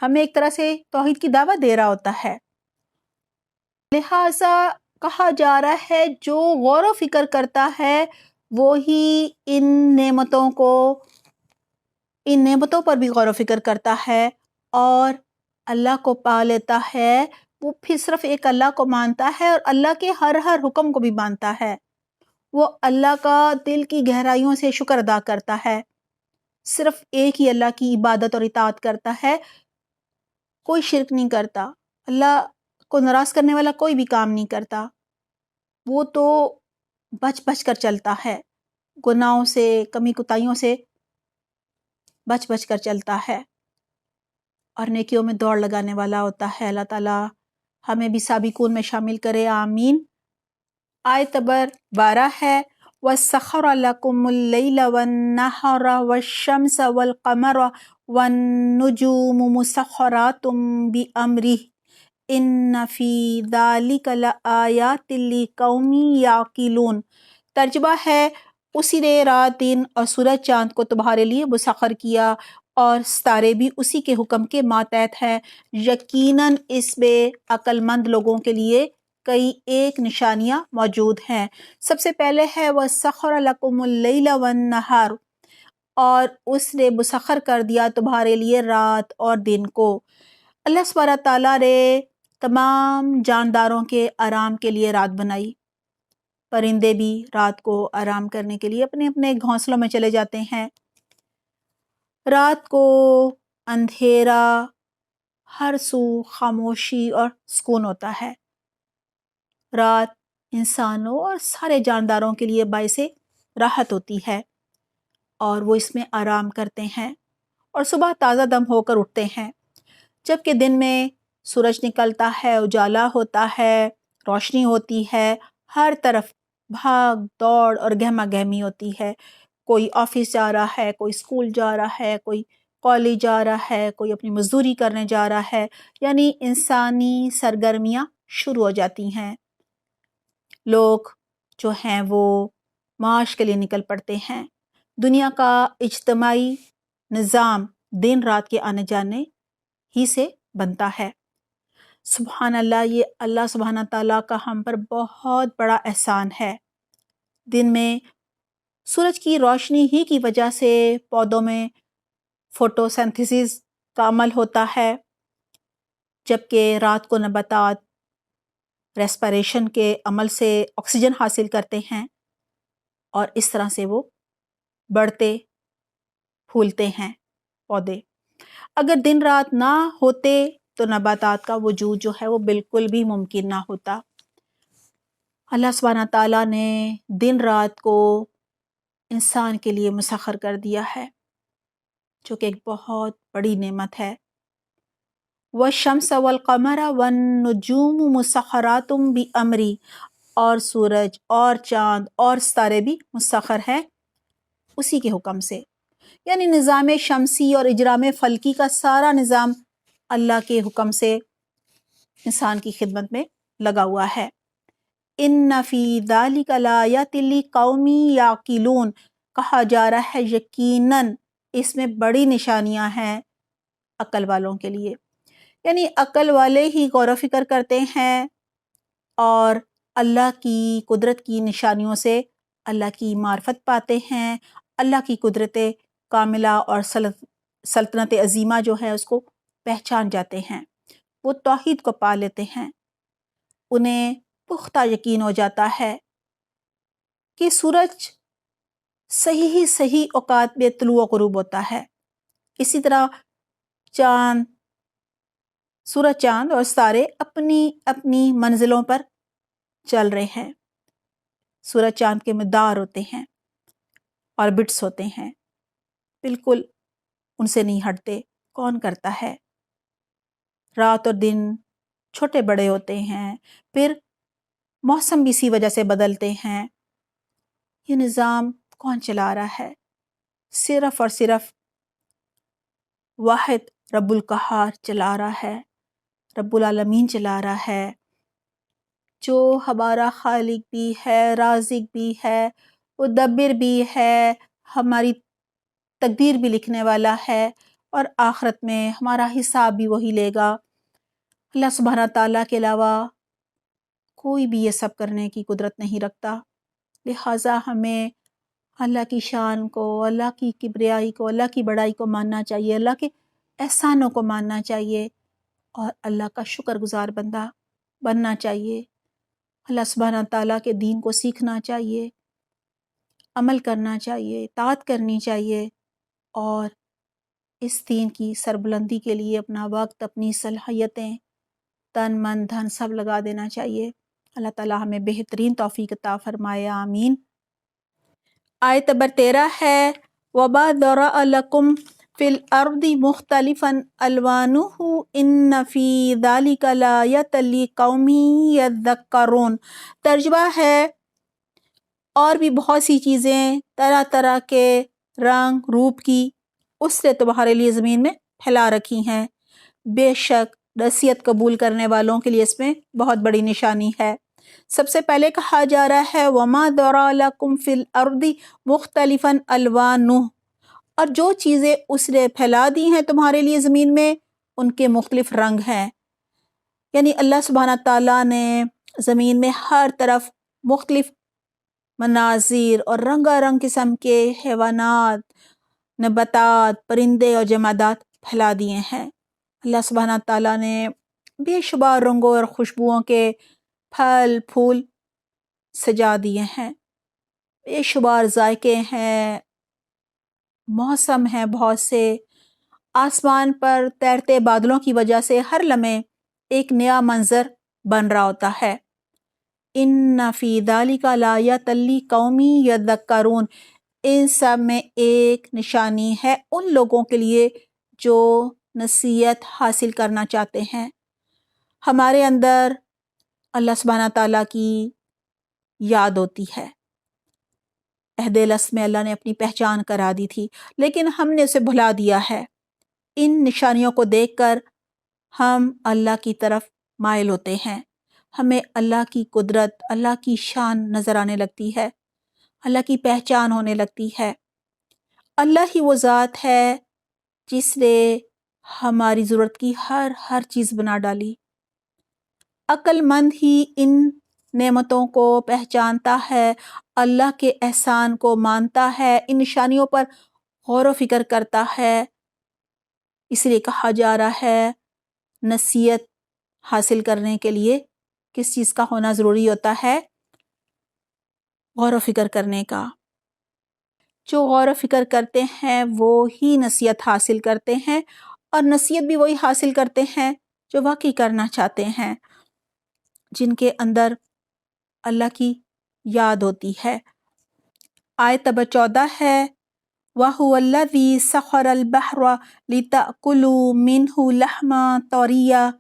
ہمیں ایک طرح سے توحید کی دعوت دے رہا ہوتا ہے. لہٰذا کہا جا رہا ہے جو غور و فکر کرتا ہے وہی ان نعمتوں پر بھی غور و فکر کرتا ہے اور اللہ کو پا لیتا ہے. وہ پھر صرف ایک اللہ کو مانتا ہے اور اللہ کے ہر حکم کو بھی مانتا ہے. وہ اللہ کا دل کی گہرائیوں سے شکر ادا کرتا ہے. صرف ایک ہی اللہ کی عبادت اور اطاعت کرتا ہے. کوئی شرک نہیں کرتا. اللہ کو ناراض کرنے والا کوئی بھی کام نہیں کرتا. وہ تو بچ کر چلتا ہے. گناہوں سے، کمی کوتاہیوں سے بچ کر چلتا ہے اور نیکیوں میں دوڑ لگانے والا ہوتا ہے. اللہ تعالیٰ ہمیں بھی سابقون میں شامل کرے. آمین. آیت نمبر 12 ہے وَسَخَّرَ لَكُمُ اللَّيْلَ وَالنَّهَارَ وَالشَّمْسَ وَالْقَمَرَ وَالنُّجُومُ مُسَخَّرَاتٌ بِأَمْرِهِ إِنَّ فِي ذَلِكَ لَآيَاتٍ لِقَوْمٍ يَعْقِلُونَ. ترجمہ ہے اسی نے رات دن اور سورج چاند کو تمہارے لیے مسخر کیا اور ستارے بھی اسی کے حکم کے ماتحت ہیں. یقیناً اس میں عقل مند لوگوں کے لیے کئی ایک نشانیاں موجود ہیں. سب سے پہلے ہے وَسَخَّرَ لَكُمُ اللَّيْلَ وَالنَّهَارَ، اور اس نے مسخر کر دیا تمہارے لیے رات اور دن کو. اللہ سبحانہ تعالیٰ نے تمام جانداروں کے آرام کے لیے رات بنائی. پرندے بھی رات کو آرام کرنے کے لیے اپنے اپنے گھونسلوں میں چلے جاتے ہیں. رات کو اندھیرا، ہر سو خاموشی اور سکون ہوتا ہے. رات انسانوں اور سارے جانداروں کے لیے باعث راحت ہوتی ہے اور وہ اس میں آرام کرتے ہیں اور صبح تازہ دم ہو کر اٹھتے ہیں. جبکہ دن میں سورج نکلتا ہے، اجالا ہوتا ہے، روشنی ہوتی ہے، ہر طرف بھاگ دوڑ اور گہما گہمی ہوتی ہے. کوئی آفس جا رہا ہے، کوئی اسکول جا رہا ہے، کوئی کالج جا رہا ہے، کوئی اپنی مزدوری کرنے جا رہا ہے. یعنی انسانی سرگرمیاں شروع ہو جاتی ہیں. لوگ جو ہیں وہ معاش کے لیے نکل پڑتے ہیں. دنیا کا اجتماعی نظام دن رات کے آنے جانے ہی سے بنتا ہے. سبحان اللہ، یہ اللہ سبحانہ تعالیٰ کا ہم پر بہت بڑا احسان ہے. دن میں سورج کی روشنی ہی کی وجہ سے پودوں میں فوٹو سینتھیسس کا عمل ہوتا ہے، جبکہ رات کو نباتات ریسپائریشن کے عمل سے آکسیجن حاصل کرتے ہیں اور اس طرح سے وہ بڑھتے پھولتے ہیں پودے. اگر دن رات نہ ہوتے تو نباتات کا وجود جو ہے وہ بالکل بھی ممکن نہ ہوتا. اللہ سبحانہ تعالیٰ نے دن رات کو انسان کے لیے مسخر کر دیا ہے، جو کہ ایک بہت بڑی نعمت ہے. وَالشَّمْسَ وَالْقَمَرَ وَالنُّجُومُ مُسَخَّرَاتٌ بِأَمْرِهِ، اور سورج اور چاند اور ستارے بھی مسخر ہیں اسی کے حکم سے. یعنی نظام شمسی اور اجرام فلکی کا سارا نظام اللہ کے حکم سے انسان کی خدمت میں لگا ہوا ہے. إِنَّ فِي ذَلِكَ لَآيَاتٍ لِقَوْمٍ يَعْقِلُونَ، کہا جا رہا ہے یقیناً اس میں بڑی نشانیاں ہیں عقل والوں کے لیے. یعنی عقل والے ہی غور و فکر کرتے ہیں اور اللہ کی قدرت کی نشانیوں سے اللہ کی معرفت پاتے ہیں، اللہ کی قدرت کاملہ اور سلطنت عظیمہ جو ہے اس کو پہچان جاتے ہیں. وہ توحید کو پا لیتے ہیں. انہیں پختہ یقین ہو جاتا ہے کہ سورج صحیح اوقات میں طلوع و غروب ہوتا ہے. اسی طرح سورج چاند اور ستارے اپنی اپنی منزلوں پر چل رہے ہیں. سورج چاند کے مدار ہوتے ہیں، آربٹس ہوتے ہیں، بالکل ان سے نہیں ہٹتے. کون کرتا ہے؟ رات اور دن چھوٹے بڑے ہوتے ہیں، پھر موسم بھی اسی وجہ سے بدلتے ہیں. یہ نظام کون چلا رہا ہے؟ صرف اور صرف واحد رب القہار چلا رہا ہے، رب العالمین چلا رہا ہے، جو ہمارا خالق بھی ہے، رازق بھی ہے، مدبر بھی ہے، ہماری تقدیر بھی لکھنے والا ہے اور آخرت میں ہمارا حساب بھی وہی لے گا۔ اللہ سبحانہ تعالیٰ کے علاوہ کوئی بھی یہ سب کرنے کی قدرت نہیں رکھتا، لہٰذا ہمیں اللہ کی شان کو، اللہ کی کبریائی کو، اللہ کی بڑائی کو ماننا چاہیے، اللہ کے احسانوں کو ماننا چاہیے اور اللہ کا شکر گزار بندہ بننا چاہیے۔ اللہ سبحانہ تعالیٰ کے دین کو سیکھنا چاہیے، عمل کرنا چاہیے، اطاعت کرنی چاہیے اور اس دین کی سربلندی کے لیے اپنا وقت، اپنی صلاحیتیں، تن من دھن سب لگا دینا چاہیے۔ اللہ تعالیٰ ہمیں بہترین توفیق عطا فرمائے، آمین۔ آیت نمبر 13 ہے وَمَا ذَرَأَ لَكُمْ فِي الْأَرْضِ مُخْتَلِفًا أَلْوَانُهُ إِنَّ فِي ذَلِكَ لَآيَةً لِقَوْمٍ يَذَّكَّرُونَ۔ ترجمہ ہے اور بھی بہت سی چیزیں طرح طرح کے رنگ روپ کی اس نے تمہارے لیے زمین میں پھیلا رکھی ہیں، بے شک نصیحت قبول کرنے والوں کے لیے اس میں بہت بڑی نشانی ہے۔ سب سے پہلے کہا جا رہا ہے وَمَا ذَرَأَ لَكُمْ فِي الْأَرْضِ مُخْتَلِفًا أَلْوَانُهُ، اور جو چیزیں اس نے پھیلا دی ہیں تمہارے لیے زمین میں ان کے مختلف رنگ ہیں، یعنی اللہ سبحانہ تعالیٰ نے زمین میں ہر طرف مختلف مناظر اور رنگا رنگ قسم کے حیوانات، نباتات، پرندے اور جمادات پھیلا دیے ہیں۔ اللہ سبحانہ تعالیٰ نے بے شمار رنگوں اور خوشبوؤں کے پھل پھول سجا دیے ہیں، بے شمار ذائقے ہیں، موسم ہیں بہت سے، آسمان پر تیرتے بادلوں کی وجہ سے ہر لمحے ایک نیا منظر بن رہا ہوتا ہے۔ اِنَّ فِي ذَلِكَ لَآيَةً لِقَوْمٍ يَذَّكَّرُونَ، ان سب میں ایک نشانی ہے ان لوگوں کے لیے جو نصیحت حاصل کرنا چاہتے ہیں۔ ہمارے اندر اللہ سبحانہ تعالیٰ کی یاد ہوتی ہے، عہد الاصل میں اللہ نے اپنی پہچان کرا دی تھی لیکن ہم نے اسے بھلا دیا ہے۔ ان نشانیوں کو دیکھ کر ہم اللہ کی طرف مائل ہوتے ہیں، ہمیں اللہ کی قدرت، اللہ کی شان نظر آنے لگتی ہے، اللہ کی پہچان ہونے لگتی ہے۔ اللہ ہی وہ ذات ہے جس نے ہماری ضرورت کی ہر چیز بنا ڈالی۔ عقل مند ہی ان نعمتوں کو پہچانتا ہے، اللہ کے احسان کو مانتا ہے، ان نشانیوں پر غور و فکر کرتا ہے۔ اس لیے کہا جا رہا ہے نصیحت حاصل کرنے کے لیے کس چیز کا ہونا ضروری ہوتا ہے؟ غور و فکر کرنے کا۔ جو غور و فکر کرتے ہیں وہ ہی نصیحت حاصل کرتے ہیں، اور نصیحت بھی وہی حاصل کرتے ہیں جو واقعی کرنا چاہتے ہیں، جن کے اندر اللہ کی یاد ہوتی ہے۔ آیت نمبر 14 ہے وَهُوَ الَّذِي سَخَّرَ الْبَحْرَ لِتَأْكُلُوا مِنْهُ لَحْمًا طَرِيًّا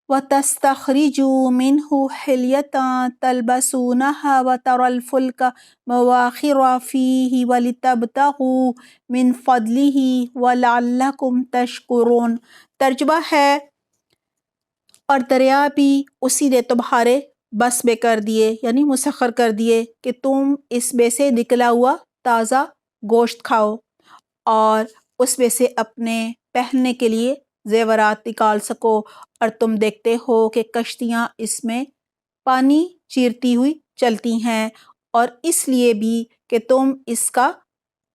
وَتَسْتَخْرِجُوا مِنْهُ حِلْيَةً تَلْبَسُونَهَا وَتَرَى الْفُلْكَ مَوَاخِرَ فِيهِ وَلِتَبْتَغُوا مِنْ فَضْلِهِ وَلَعَلَّكُمْ تَشْكُرُونَ۔ ترجمہ ہے اور دریا بھی اسی نے تمہارے بس میں کر دیے، یعنی مسخر کر دیے کہ تم اس میں سے نکلا ہوا تازہ گوشت کھاؤ اور اس میں سے اپنے پہننے کے لیے زیورات نکال سکو، اور تم دیکھتے ہو کہ کشتیاں اس میں پانی چیرتی ہوئی چلتی ہیں، اور اس لیے بھی کہ تم اس کا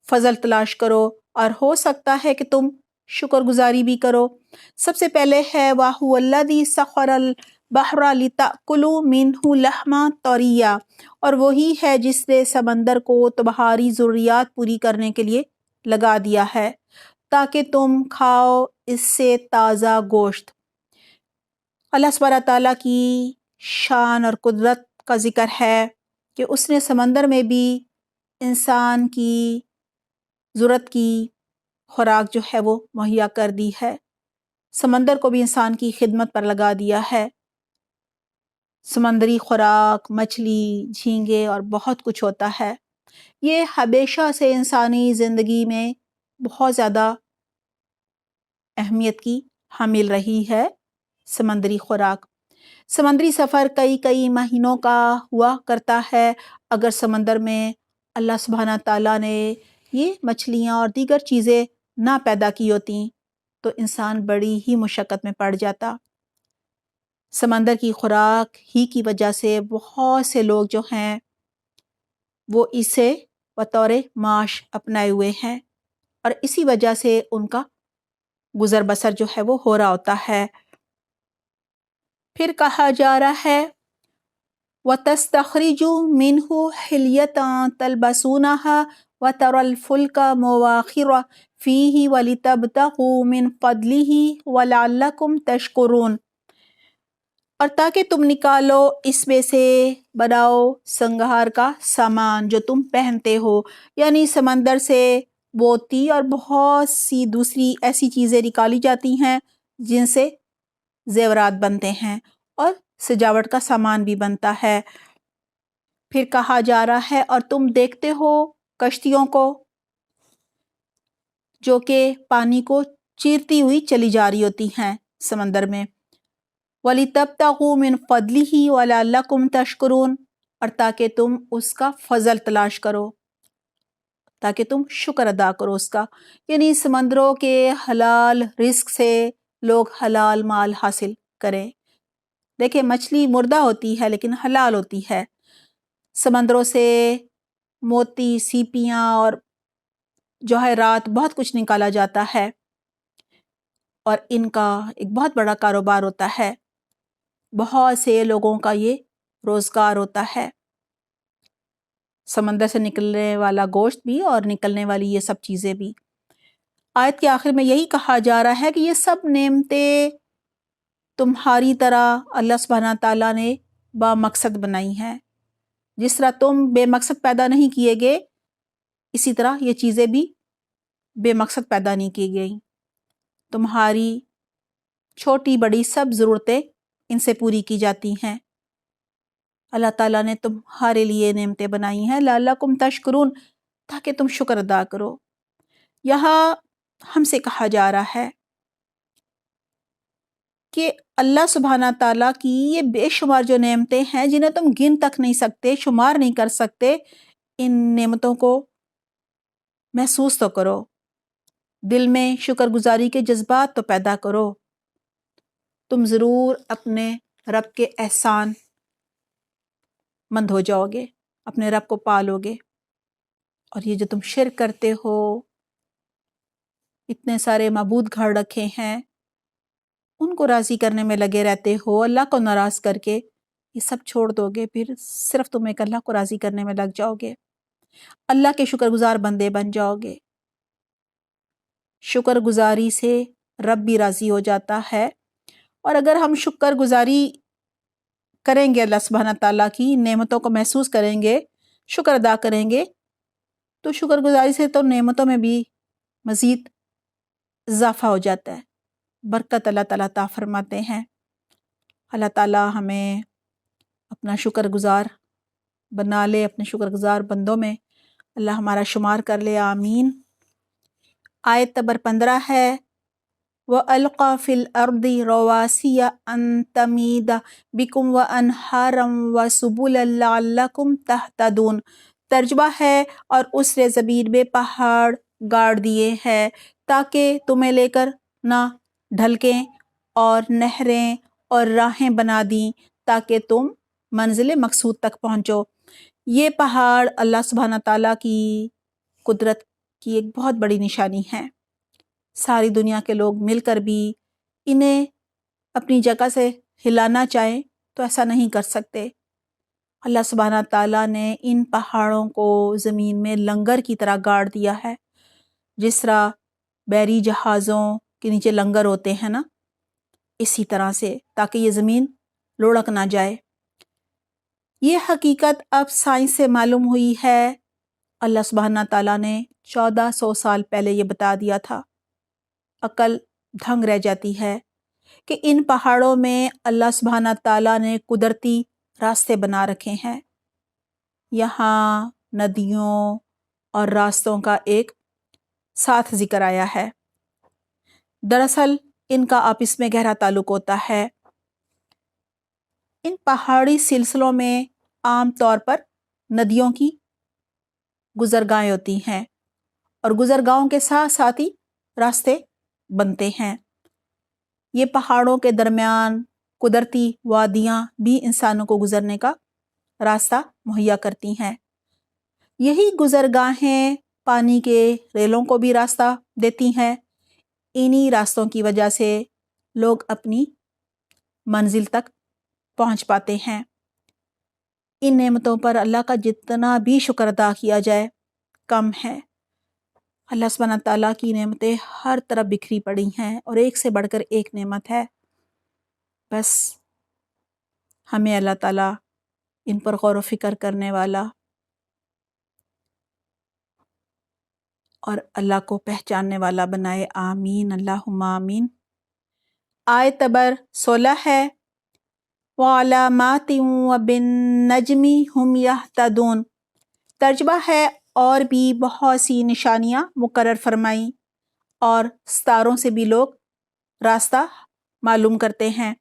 فضل تلاش کرو اور ہو سکتا ہے کہ تم شکر گزاری بھی کرو۔ سب سے پہلے ہے وَهُوَ الَّذِي سَخَّرَ الْبَحْرَ لِتَأْكُلُوا مِنْهُ لَحْمًا طَرِيًّا، اور وہی ہے جس نے سمندر کو تمہاری ضروریات پوری کرنے کے لیے لگا دیا ہے تاکہ تم کھاؤ اس سے تازہ گوشت۔ اللہ سبحانہ تعالیٰ کی شان اور قدرت کا ذکر ہے کہ اس نے سمندر میں بھی انسان کی ضرورت کی خوراک جو ہے وہ مہیا کر دی ہے، سمندر کو بھی انسان کی خدمت پر لگا دیا ہے۔ سمندری خوراک، مچھلی، جھینگے اور بہت کچھ ہوتا ہے۔ یہ ہمیشہ سے انسانی زندگی میں بہت زیادہ اہمیت کی حامل رہی ہے سمندری خوراک۔ سمندری سفر کئی مہینوں کا ہوا کرتا ہے اگر سمندر میں اللہ سبحانہ تعالیٰ نے یہ مچھلیاں اور دیگر چیزیں نہ پیدا کی ہوتی تو انسان بڑی ہی مشقت میں پڑ جاتا۔ سمندر کی خوراک ہی کی وجہ سے بہت سے لوگ جو ہیں وہ اسے بطور معاش اپنائے ہوئے ہیں، اور اسی وجہ سے ان کا گزر بسر جو ہے وہ ہو رہا ہوتا ہے۔ پھر کہا جا رہا ہے وَتَسْتَخْرِجُوا مِنْهُ حِلْيَةً تَلْبَسُونَهَا وَتَرَى الْفُلْكَ مَوَاخِرَ فِيهِ وَلِتَبْتَغُوا مِنْ فَضْلِهِ وَلَعَلَّكُمْ تَشْكُرُونَ، اور تاکہ تم نکالو اس میں سے، بناؤ سنگھار کا سامان جو تم پہنتے ہو، یعنی سمندر سے موتی اور بہت سی دوسری ایسی چیزیں نکالی جاتی ہیں جن سے زیورات بنتے ہیں اور سجاوٹ کا سامان بھی بنتا ہے۔ پھر کہا جا رہا ہے اور تم دیکھتے ہو کشتیوں کو جو کہ پانی کو چیرتی ہوئی چلی جا رہی ہوتی ہیں سمندر میں۔ وَلِتَبْتَغُوا مِنْ فَضْلِهِ وَلَعَلَّكُمْ تَشْكُرُونَ، اور تاکہ تم اس کا فضل تلاش کرو، تاکہ تم شکر ادا کرو اس کا، یعنی سمندروں کے حلال رزق سے لوگ حلال مال حاصل کریں۔ دیکھیں مچھلی مردہ ہوتی ہے لیکن حلال ہوتی ہے۔ سمندروں سے موتی، سیپیاں اور جواہرات بہت کچھ نکالا جاتا ہے، اور ان کا ایک بہت بڑا کاروبار ہوتا ہے، بہت سے لوگوں کا یہ روزگار ہوتا ہے۔ سمندر سے نکلنے والا گوشت بھی اور نکلنے والی یہ سب چیزیں بھی۔ آیت کے آخر میں یہی کہا جا رہا ہے کہ یہ سب نعمتیں تمہاری طرح اللہ سبحانہ تعالیٰ نے با مقصد بنائی ہیں۔ جس طرح تم بے مقصد پیدا نہیں کیے گئے، اسی طرح یہ چیزیں بھی بے مقصد پیدا نہیں کی گئیں۔ تمہاری چھوٹی بڑی سب ضرورتیں ان سے پوری کی جاتی ہیں۔ اللہ تعالیٰ نے تمہارے لیے نعمتیں بنائی ہیں لعلکم تشکرون، تاکہ تم شکر ادا کرو۔ یہاں ہم سے کہا جا رہا ہے کہ اللہ سبحانہ تعالیٰ کی یہ بے شمار جو نعمتیں ہیں جنہیں تم گن تک نہیں سکتے، شمار نہیں کر سکتے، ان نعمتوں کو محسوس تو کرو، دل میں شکر گزاری کے جذبات تو پیدا کرو۔ تم ضرور اپنے رب کے احسان مند ہو جاؤ گے، اپنے رب کو پالو گے۔ اور یہ جو تم شرک کرتے ہو، اتنے سارے معبود گھر رکھے ہیں، ان کو راضی کرنے میں لگے رہتے ہو، اللہ کو ناراض کر کے، یہ سب چھوڑ دو گے، پھر صرف تم ایک اللہ کو راضی کرنے میں لگ جاؤ گے، اللہ کے شکر گزار بندے بن جاؤ گے۔ شکر گزاری سے رب بھی راضی ہو جاتا ہے، اور اگر ہم شکر گزاری کریں گے اللہ سبحانہ تعالیٰ کی نعمتوں کو محسوس کریں گے، شکر ادا کریں گے، تو شکر گزاری سے تو نعمتوں میں بھی مزید اضافہ ہو جاتا ہے، برکت اللہ تعالیٰ عطا فرماتے ہیں۔ اللہ تعالیٰ ہمیں اپنا شکر گزار بنا لے، اپنے شکر گزار بندوں میں اللہ ہمارا شمار کر لے، آمین۔ آیت نمبر 15 ہے وَأَلْقَى فِي الْأَرْضِ رَوَاسِيَ أَن تَمِيدَ بِكُمْ وَأَنْهَارًا وَسُبُلًا لَعَلَّكُمْ تَهْتَدُونَ۔ ترجمہ ہے اور اس نے زمین میں پہاڑ گاڑ دیے ہیں تاکہ تمہیں لے کر نہ ڈھلکیں، اور نہریں اور راہیں بنا دیں تاکہ تم منزل مقصود تک پہنچو۔ یہ پہاڑ اللہ سبحانہ تعالیٰ کی قدرت کی ایک بہت بڑی نشانی ہے۔ ساری دنیا کے لوگ مل کر بھی انہیں اپنی جگہ سے ہلانا چاہیں تو ایسا نہیں کر سکتے۔ اللہ سبحانہ تعالیٰ نے ان پہاڑوں کو زمین میں لنگر کی طرح گاڑ دیا ہے، جس طرح بحری جہازوں کے نیچے لنگر ہوتے ہیں نا، اسی طرح سے، تاکہ یہ زمین لڑک نہ جائے۔ یہ حقیقت اب سائنس سے معلوم ہوئی ہے، اللہ سبحانہ تعالیٰ نے 1400 سال پہلے یہ بتا دیا تھا۔ عقل دھنگ رہ جاتی ہے کہ ان پہاڑوں میں اللہ سبحانہ تعالیٰ نے قدرتی راستے بنا رکھے ہیں۔ یہاں ندیوں اور راستوں کا ایک ساتھ ذکر آیا ہے۔ دراصل ان کا آپس میں گہرا تعلق ہوتا ہے۔ ان پہاڑی سلسلوں میں عام طور پر ندیوں کی گزرگاہیں ہوتی ہیں، اور گزرگاہوں کے ساتھ ساتھ ہی راستے بنتے ہیں۔ یہ پہاڑوں کے درمیان قدرتی وادیاں بھی انسانوں کو گزرنے کا راستہ مہیا کرتی ہیں۔ یہی گزرگاہیں پانی کے ریلوں کو بھی راستہ دیتی ہیں۔ انہی راستوں کی وجہ سے لوگ اپنی منزل تک پہنچ پاتے ہیں۔ ان نعمتوں پر اللہ کا جتنا بھی شکر ادا کیا جائے کم ہے۔ اللہ سبحانہ تعالیٰ کی نعمتیں ہر طرف بکھری پڑی ہیں اور ایک سے بڑھ کر ایک نعمت ہے۔ بس ہمیں اللہ تعالیٰ ان پر غور و فکر کرنے والا اور اللہ کو پہچاننے والا بنائے، آمین اللہم آمین۔ آیت نمبر 16 ہے وَعَلَامَاتٍ وَبِالنَّجْمِ هُمْ يَهْتَدُونَ۔ ترجمہ ہے اور بھی بہت سی نشانیاں مقرر فرمائیں اور ستاروں سے بھی لوگ راستہ معلوم کرتے ہیں۔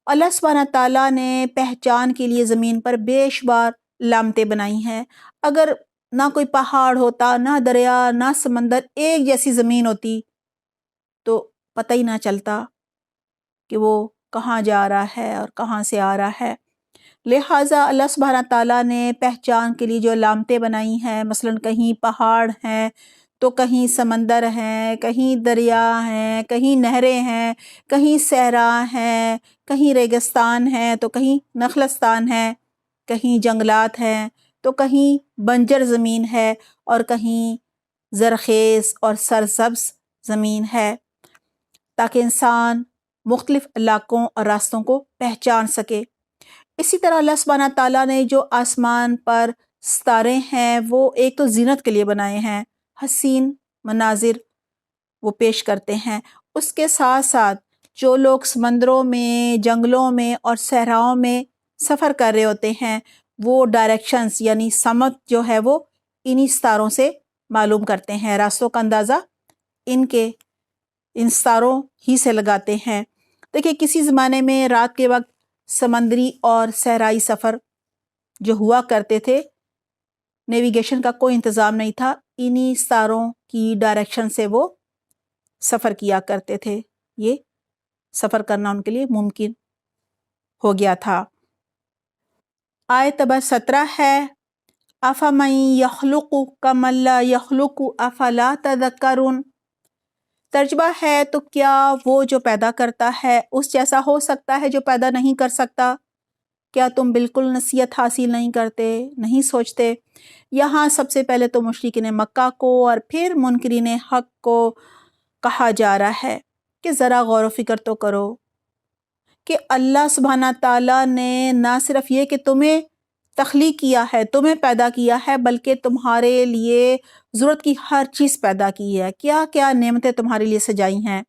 اللہ سبحانہ تعالیٰ نے پہچان کے لیے زمین پر بے شمار علامتیں بنائی ہیں۔ اگر نہ کوئی پہاڑ ہوتا، نہ دریا، نہ سمندر، ایک جیسی زمین ہوتی تو پتہ ہی نہ چلتا کہ وہ کہاں جا رہا ہے اور کہاں سے آ رہا ہے۔ لہٰذا اللہ سبحانہ تعالیٰ نے پہچان کے لیے جو علامتیں بنائی ہیں، مثلاً کہیں پہاڑ ہیں تو کہیں سمندر ہیں، کہیں دریا ہیں، کہیں نہریں ہیں، کہیں صحرا ہیں، کہیں ریگستان ہیں تو کہیں نخلستان ہے، کہیں جنگلات ہیں تو کہیں بنجر زمین ہے اور کہیں زرخیز اور سرسبز زمین ہے، تاکہ انسان مختلف علاقوں اور راستوں کو پہچان سکے۔ اسی طرح اللہ سبحانہ تعالیٰ نے جو آسمان پر ستارے ہیں وہ ایک تو زینت کے لیے بنائے ہیں، حسین مناظر وہ پیش کرتے ہیں۔ اس کے ساتھ ساتھ جو لوگ سمندروں میں، جنگلوں میں اور صحراؤں میں سفر کر رہے ہوتے ہیں وہ ڈائریکشنز یعنی سمت جو ہے وہ انہی ستاروں سے معلوم کرتے ہیں، راستوں کا اندازہ ان ستاروں ہی سے لگاتے ہیں۔ دیکھیں کسی زمانے میں رات کے وقت سمندری اور صحرائی سفر جو ہوا کرتے تھے، نیویگیشن کا کوئی انتظام نہیں تھا، انہی ستاروں کی ڈائریکشن سے وہ سفر کیا کرتے تھے، یہ سفر کرنا ان کے لیے ممکن ہو گیا تھا۔ آیت نمبر 17 ہے أَفَمَن يَخْلُقُ كَمَن لَّا يَخْلُقُ أَفَلَا تَذَكَّرُونَ۔ ترجمہ ہے تو کیا وہ جو پیدا کرتا ہے اس جیسا ہو سکتا ہے جو پیدا نہیں کر سکتا؟ کیا تم بالکل نصیحت حاصل نہیں کرتے، نہیں سوچتے؟ یہاں سب سے پہلے تو مشرکین مکہ کو اور پھر منکرین حق کو کہا جا رہا ہے کہ ذرا غور و فکر تو کرو کہ اللہ سبحانہ تعالیٰ نے نہ صرف یہ کہ تمہیں تخلیق کیا ہے، تمہیں پیدا کیا ہے، بلکہ تمہارے لیے ضرورت کی ہر چیز پیدا کی ہے۔ کیا کیا نعمتیں تمہارے لیے سجائی ہیں۔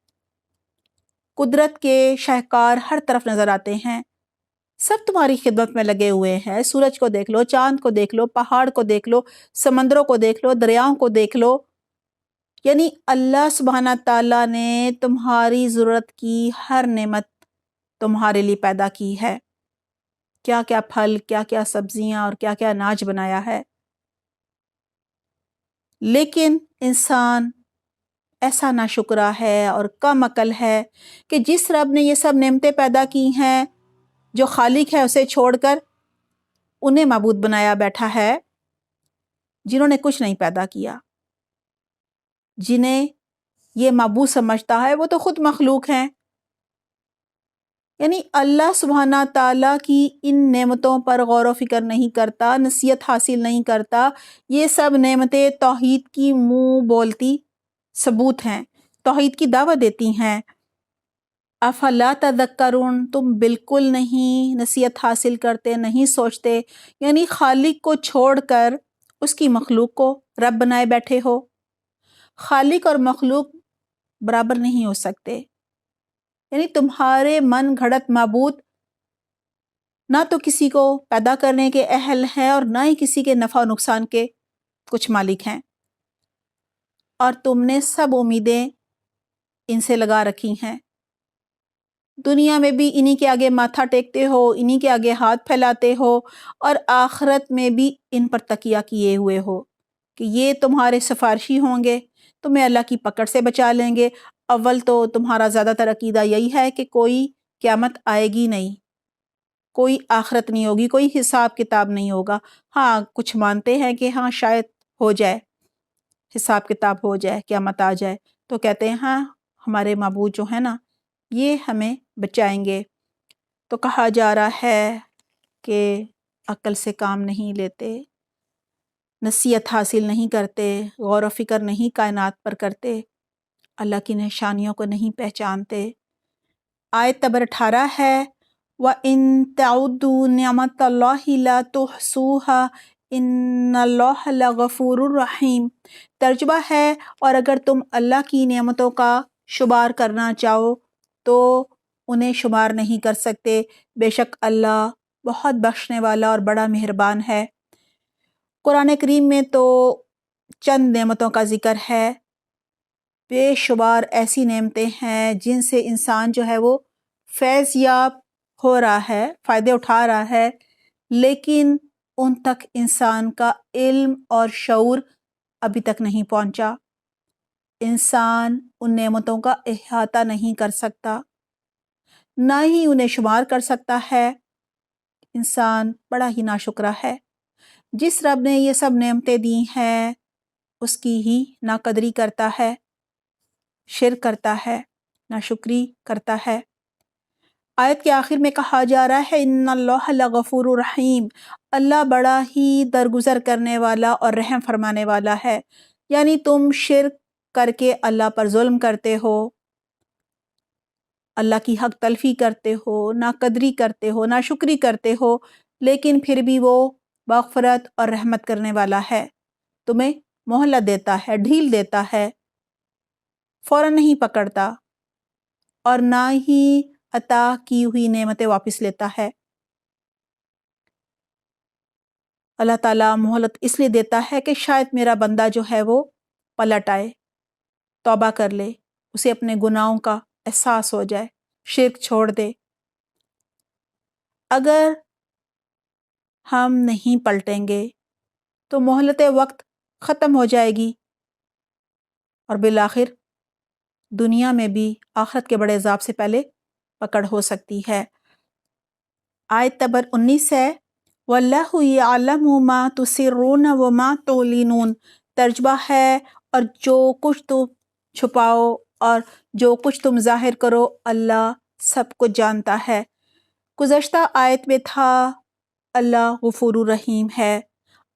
قدرت کے شاہکار ہر طرف نظر آتے ہیں، سب تمہاری خدمت میں لگے ہوئے ہیں۔ سورج کو دیکھ لو، چاند کو دیکھ لو، پہاڑ کو دیکھ لو، سمندروں کو دیکھ لو، دریاؤں کو دیکھ لو۔ یعنی اللہ سبحانہ تعالیٰ نے تمہاری ضرورت کی ہر نعمت تمہارے لیے پیدا کی ہے۔ کیا کیا پھل، کیا کیا سبزیاں اور کیا کیا اناج بنایا ہے۔ لیکن انسان ایسا ناشکرا ہے اور کم عقل ہے کہ جس رب نے یہ سب نعمتیں پیدا کی ہیں، جو خالق ہے اسے چھوڑ کر انہیں معبود بنایا بیٹھا ہے، جنہوں نے کچھ نہیں پیدا کیا، جنہیں یہ معبود سمجھتا ہے وہ تو خود مخلوق ہیں۔ یعنی اللہ سبحانہ تعالیٰ کی ان نعمتوں پر غور و فکر نہیں کرتا، نصیحت حاصل نہیں کرتا۔ یہ سب نعمتیں توحید کی منہ بولتی ثبوت ہیں، توحید کی دعوت دیتی ہیں۔ افلا تذکرون، تم بالکل نہیں نصیحت حاصل کرتے، نہیں سوچتے، یعنی خالق کو چھوڑ کر اس کی مخلوق کو رب بنائے بیٹھے ہو۔ خالق اور مخلوق برابر نہیں ہو سکتے، یعنی تمہارے من گھڑت معبود نہ تو کسی کو پیدا کرنے کے اہل ہیں اور نہ ہی کسی کے نفع و نقصان کے کچھ مالک ہیں، اور تم نے سب امیدیں ان سے لگا رکھی ہیں۔ دنیا میں بھی انہی کے آگے ماتھا ٹیکتے ہو، انہی کے آگے ہاتھ پھیلاتے ہو، اور آخرت میں بھی ان پر تکیہ کیے ہوئے ہو۔ کہ یہ تمہارے سفارشی ہوں گے، تمہیں اللہ کی پکڑ سے بچا لیں گے۔ اول تو تمہارا زیادہ تر عقیدہ یہی ہے کہ کوئی قیامت آئے گی نہیں، کوئی آخرت نہیں ہوگی، کوئی حساب کتاب نہیں ہوگا۔ ہاں کچھ مانتے ہیں کہ ہاں شاید ہو جائے، حساب کتاب ہو جائے، قیامت آ جائے، تو کہتے ہیں ہاں ہمارے معبود جو ہے نا یہ ہمیں بچائیں گے۔ تو کہا جا رہا ہے کہ عقل سے کام نہیں لیتے، نصیحت حاصل نہیں کرتے، غور و فکر نہیں کائنات پر کرتے، اللہ کی نشانیوں کو نہیں پہچانتے۔ آیت نمبر 18 ہے وَإِن تَعُدُّوا نِعْمَتَ اللَّهِ لَا تُحْصُوهَا إِنَّ اللَّهَ لَغَفُورٌ رَحِيمٌ۔ ترجمہ ہے اور اگر تم اللہ کی نعمتوں کا شمار کرنا چاہو تو انہیں شمار نہیں کر سکتے، بے شک اللہ بہت بخشنے والا اور بڑا مہربان ہے۔ قرآن کریم میں تو چند نعمتوں کا ذکر ہے، بے شمار ایسی نعمتیں ہیں جن سے انسان جو ہے وہ فیض یاب ہو رہا ہے، فائدے اٹھا رہا ہے، لیکن ان تک انسان کا علم اور شعور ابھی تک نہیں پہنچا۔ انسان ان نعمتوں کا احاطہ نہیں کر سکتا، نہ ہی انہیں شمار کر سکتا ہے۔ انسان بڑا ہی ناشکرا ہے۔ جس رب نے یہ سب نعمتیں دی ہیں اس کی ہی ناقدری کرتا ہے، شرک کرتا ہے، ناشکری کرتا ہے۔ آیت کے آخر میں کہا جا رہا ہے ان اللہ لغفور رحیم، اللہ بڑا ہی درگزر کرنے والا اور رحم فرمانے والا ہے۔ یعنی تم شرک کر کے اللہ پر ظلم کرتے ہو، اللہ کی حق تلفی کرتے ہو، ناقدری کرتے ہو، ناشکری کرتے ہو، لیکن پھر بھی وہ مغفرت اور رحمت کرنے والا ہے، تمہیں مہلت دیتا ہے، ڈھیل دیتا ہے، فوراً نہیں پکڑتا اور نہ ہی عطا کی ہوئی نعمتیں واپس لیتا ہے۔ اللہ تعالیٰ مہلت اس لیے دیتا ہے کہ شاید میرا بندہ جو ہے وہ پلٹ آئے، توبہ کر لے، اسے اپنے گناہوں کا احساس ہو جائے، شرک چھوڑ دے۔ اگر ہم نہیں پلٹیں گے تو مہلت وقت ختم ہو جائے گی اور بالآخر دنیا میں بھی آخرت کے بڑے عذاب سے پہلے پکڑ ہو سکتی ہے۔ آیت نمبر 19 ہے وَاللَّهُ يَعْلَمُ مَا تُسِرُّونَ وَمَا تُعْلِنُونَ۔ ترجمہ ہے اور جو کچھ تم چھپاؤ اور جو کچھ تم ظاہر کرو اللہ سب کچھ جانتا ہے۔ گزشتہ آیت میں تھا اللہ غفور الرحیم ہے،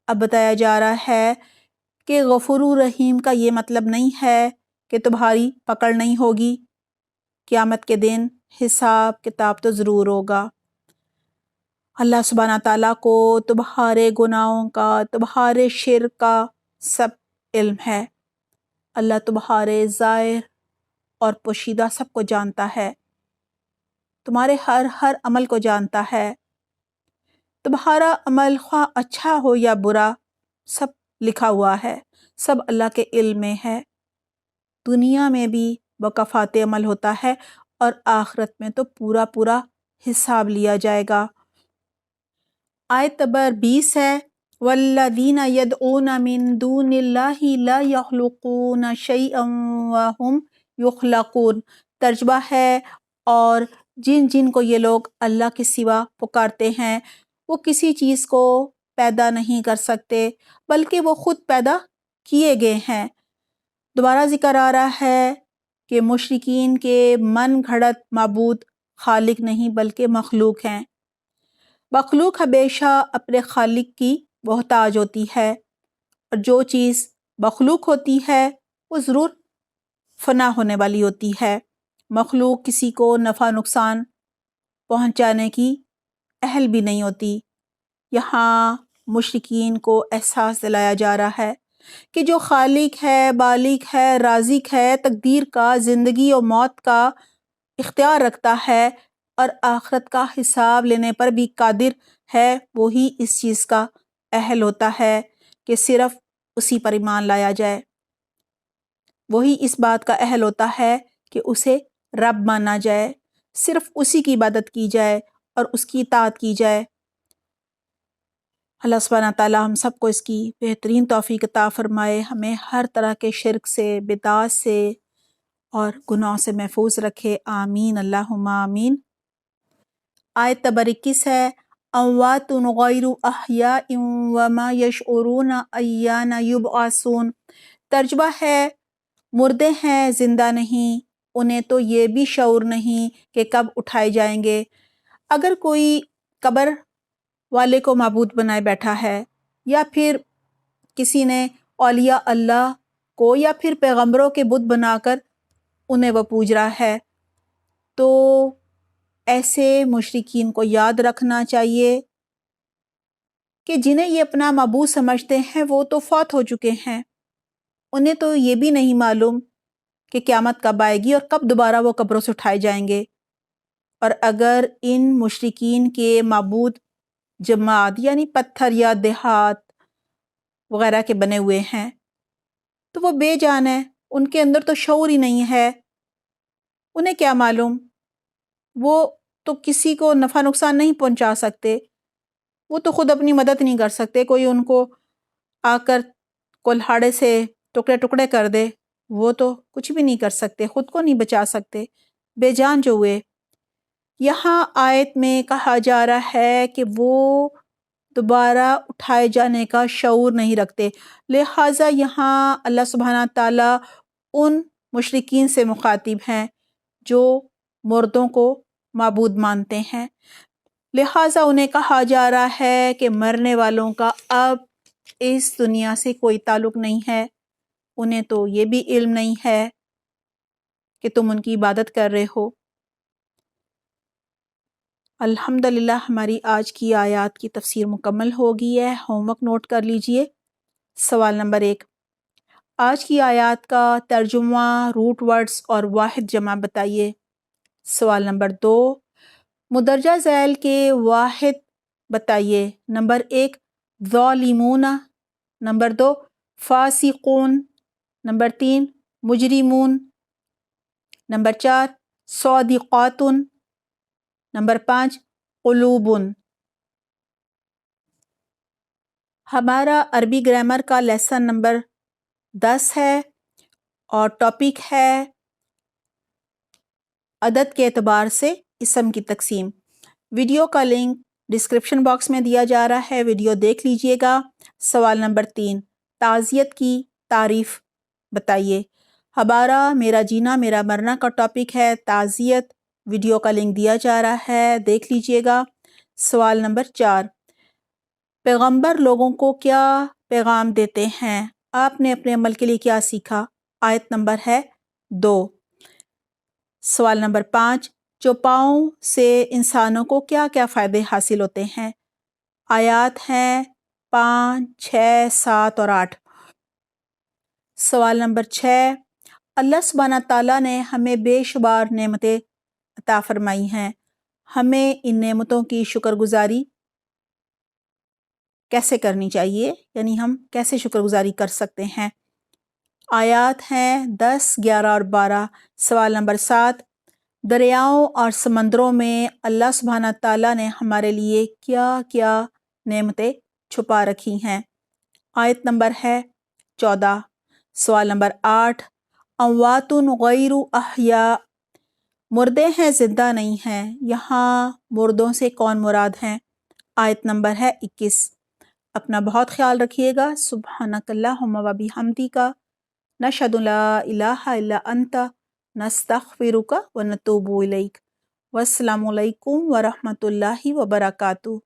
اب بتایا جا رہا ہے کہ غفور الرحیم کا یہ مطلب نہیں ہے کہ تمہاری پکڑ نہیں ہوگی، قیامت کے دن حساب کتاب تو ضرور ہوگا۔ اللہ سبحانہ تعالیٰ کو تمہارے گناہوں کا، تمہارے شرک کا سب علم ہے۔ اللہ تمہارے ظاہر اور پوشیدہ سب کو جانتا ہے، تمہارے ہر عمل کو جانتا ہے۔ تمہارا عمل خواہ اچھا ہو یا برا سب لکھا ہوا ہے، سب اللہ کے علم میں ہے۔ دنیا میں بھی مکافات عمل ہوتا ہے اور آخرت میں تو پورا حساب لیا جائے گا۔ آیت نمبر 20 ہے وَالَّذِينَ يَدْعُونَ مِن دُونِ اللَّهِ لَا يَخْلُقُونَ شَيْئًا وَهُمْ يُخْلَقُونَ۔ ترجمہ ہے اور جن کو یہ لوگ اللہ کے سوا پکارتے ہیں وہ کسی چیز کو پیدا نہیں کر سکتے بلکہ وہ خود پیدا کیے گئے ہیں۔ دوبارہ ذکر آ رہا ہے کہ مشرکین کے من گھڑت معبود خالق نہیں بلکہ مخلوق ہیں۔ مخلوق ہمیشہ اپنے خالق کی محتاج ہوتی ہے اور جو چیز مخلوق ہوتی ہے وہ ضرور فنا ہونے والی ہوتی ہے۔ مخلوق کسی کو نفع نقصان پہنچانے کی اہل بھی نہیں ہوتی۔ یہاں مشرکین کو احساس دلایا جا رہا ہے کہ جو خالق ہے، بالغ ہے، رازق ہے، تقدیر کا، زندگی اور موت کا اختیار رکھتا ہے اور آخرت کا حساب لینے پر بھی قادر ہے، وہی اس چیز کا اہل ہوتا ہے کہ صرف اسی پر ایمان لایا جائے۔ وہی اس بات کا اہل ہوتا ہے کہ اسے رب مانا جائے، صرف اسی کی عبادت کی جائے اور اس کی اطاعت کی جائے۔ اللہ سبحانہ تعالیٰ ہم سب کو اس کی بہترین توفیق عطا فرمائے، ہمیں ہر طرح کے شرک سے، بدعات سے اور گناہوں سے محفوظ رکھے، آمین اللہم آمین۔ آیت نمبر 21 ہے اموات غیر احیاء وما یشعرون ایان یبعثون۔ ترجمہ ہے مردے ہیں، زندہ نہیں، انہیں تو یہ بھی شعور نہیں کہ کب اٹھائے جائیں گے۔ اگر کوئی قبر والے کو معبود بنائے بیٹھا ہے، یا پھر کسی نے اولیاء اللہ کو یا پھر پیغمبروں کے بت بنا کر انہیں وہ پوج رہا ہے، تو ایسے مشرکین کو یاد رکھنا چاہیے کہ جنہیں یہ اپنا معبود سمجھتے ہیں وہ تو فوت ہو چکے ہیں، انہیں تو یہ بھی نہیں معلوم کہ قیامت کب آئے گی اور کب دوبارہ وہ قبروں سے اٹھائے جائیں گے۔ اور اگر ان مشرکین کے معبود جماد یعنی پتھر یا دیہات وغیرہ کے بنے ہوئے ہیں تو وہ بے جان ہیں، ان کے اندر تو شعور ہی نہیں ہے، انہیں کیا معلوم، وہ تو کسی کو نفع نقصان نہیں پہنچا سکتے، وہ تو خود اپنی مدد نہیں کر سکتے، کوئی ان کو آ کر کلہاڑے سے ٹکڑے ٹکڑے کر دے وہ تو کچھ بھی نہیں کر سکتے، خود کو نہیں بچا سکتے، بے جان جو ہوئے۔ یہاں آیت میں کہا جا رہا ہے کہ وہ دوبارہ اٹھائے جانے کا شعور نہیں رکھتے، لہٰذا یہاں اللہ سبحانہ تعالیٰ ان مشرکین سے مخاطب ہیں جو مردوں کو معبود مانتے ہیں، لہٰذا انہیں کہا جا رہا ہے کہ مرنے والوں کا اب اس دنیا سے کوئی تعلق نہیں ہے، انہیں تو یہ بھی علم نہیں ہے کہ تم ان کی عبادت کر رہے ہو۔ الحمدللہ ہماری آج کی آیات کی تفسیر مکمل ہو گئی ہے، ہوم ورک نوٹ کر لیجئے۔ سوال نمبر 1، آج کی آیات کا ترجمہ، روٹ ورڈز اور واحد جمع بتائیے۔ سوال نمبر 2، مدرجہ ذیل کے واحد بتائیے۔ نمبر 1 ظالمون، نمبر 2 فاسقون، نمبر 3 مجرمون، نمبر 4 صادقات، نمبر 5 قلوب۔ ہمارا عربی گرامر کا لیسن نمبر 10 ہے اور ٹاپک ہے عدد کے اعتبار سے اسم کی تقسیم۔ ویڈیو کا لنک ڈسکرپشن باکس میں دیا جا رہا ہے، ویڈیو دیکھ لیجئے گا۔ سوال نمبر 3، تعزیت کی تعریف بتائیے۔ ہمارا میرا جینا میرا مرنا کا ٹاپک ہے تعزیت، ویڈیو کا لنک دیا جا رہا ہے، دیکھ لیجئے گا۔ سوال نمبر 4، پیغمبر لوگوں کو کیا پیغام دیتے ہیں؟ آپ نے اپنے عمل کے لیے کیا سیکھا؟ آیت نمبر ہے 2۔ سوال نمبر 5، چوپاؤں سے انسانوں کو کیا کیا فائدے حاصل ہوتے ہیں؟ آیات ہیں 5، 6، 7 اور 8۔ سوال نمبر 6، اللہ سبحانہ تعالیٰ نے ہمیں بے شمار نعمتیں عطا فرمائی ہیں، ہمیں ان نعمتوں کی شکر گزاری کیسے کرنی چاہیے، یعنی ہم کیسے شکر گزاری کر سکتے ہیں؟ آیات ہیں 10، 11 اور 12۔ سوال نمبر 7، دریاؤں اور سمندروں میں اللہ سبحانہ تعالیٰ نے ہمارے لیے کیا کیا نعمتیں چھپا رکھی ہیں؟ آیت نمبر ہے 14۔ سوال نمبر 8، اموات غیر احیاء، مردے ہیں زندہ نہیں ہیں، یہاں مردوں سے کون مراد ہیں؟ آیت نمبر ہے 21۔ اپنا بہت خیال رکھیے گا۔ سبحانک اللہم و بحمدک، نشہد لا الہ الا انت، نستغفرک و نتوب الیک۔ والسلام علیکم ورحمۃ اللہ وبرکاتہ۔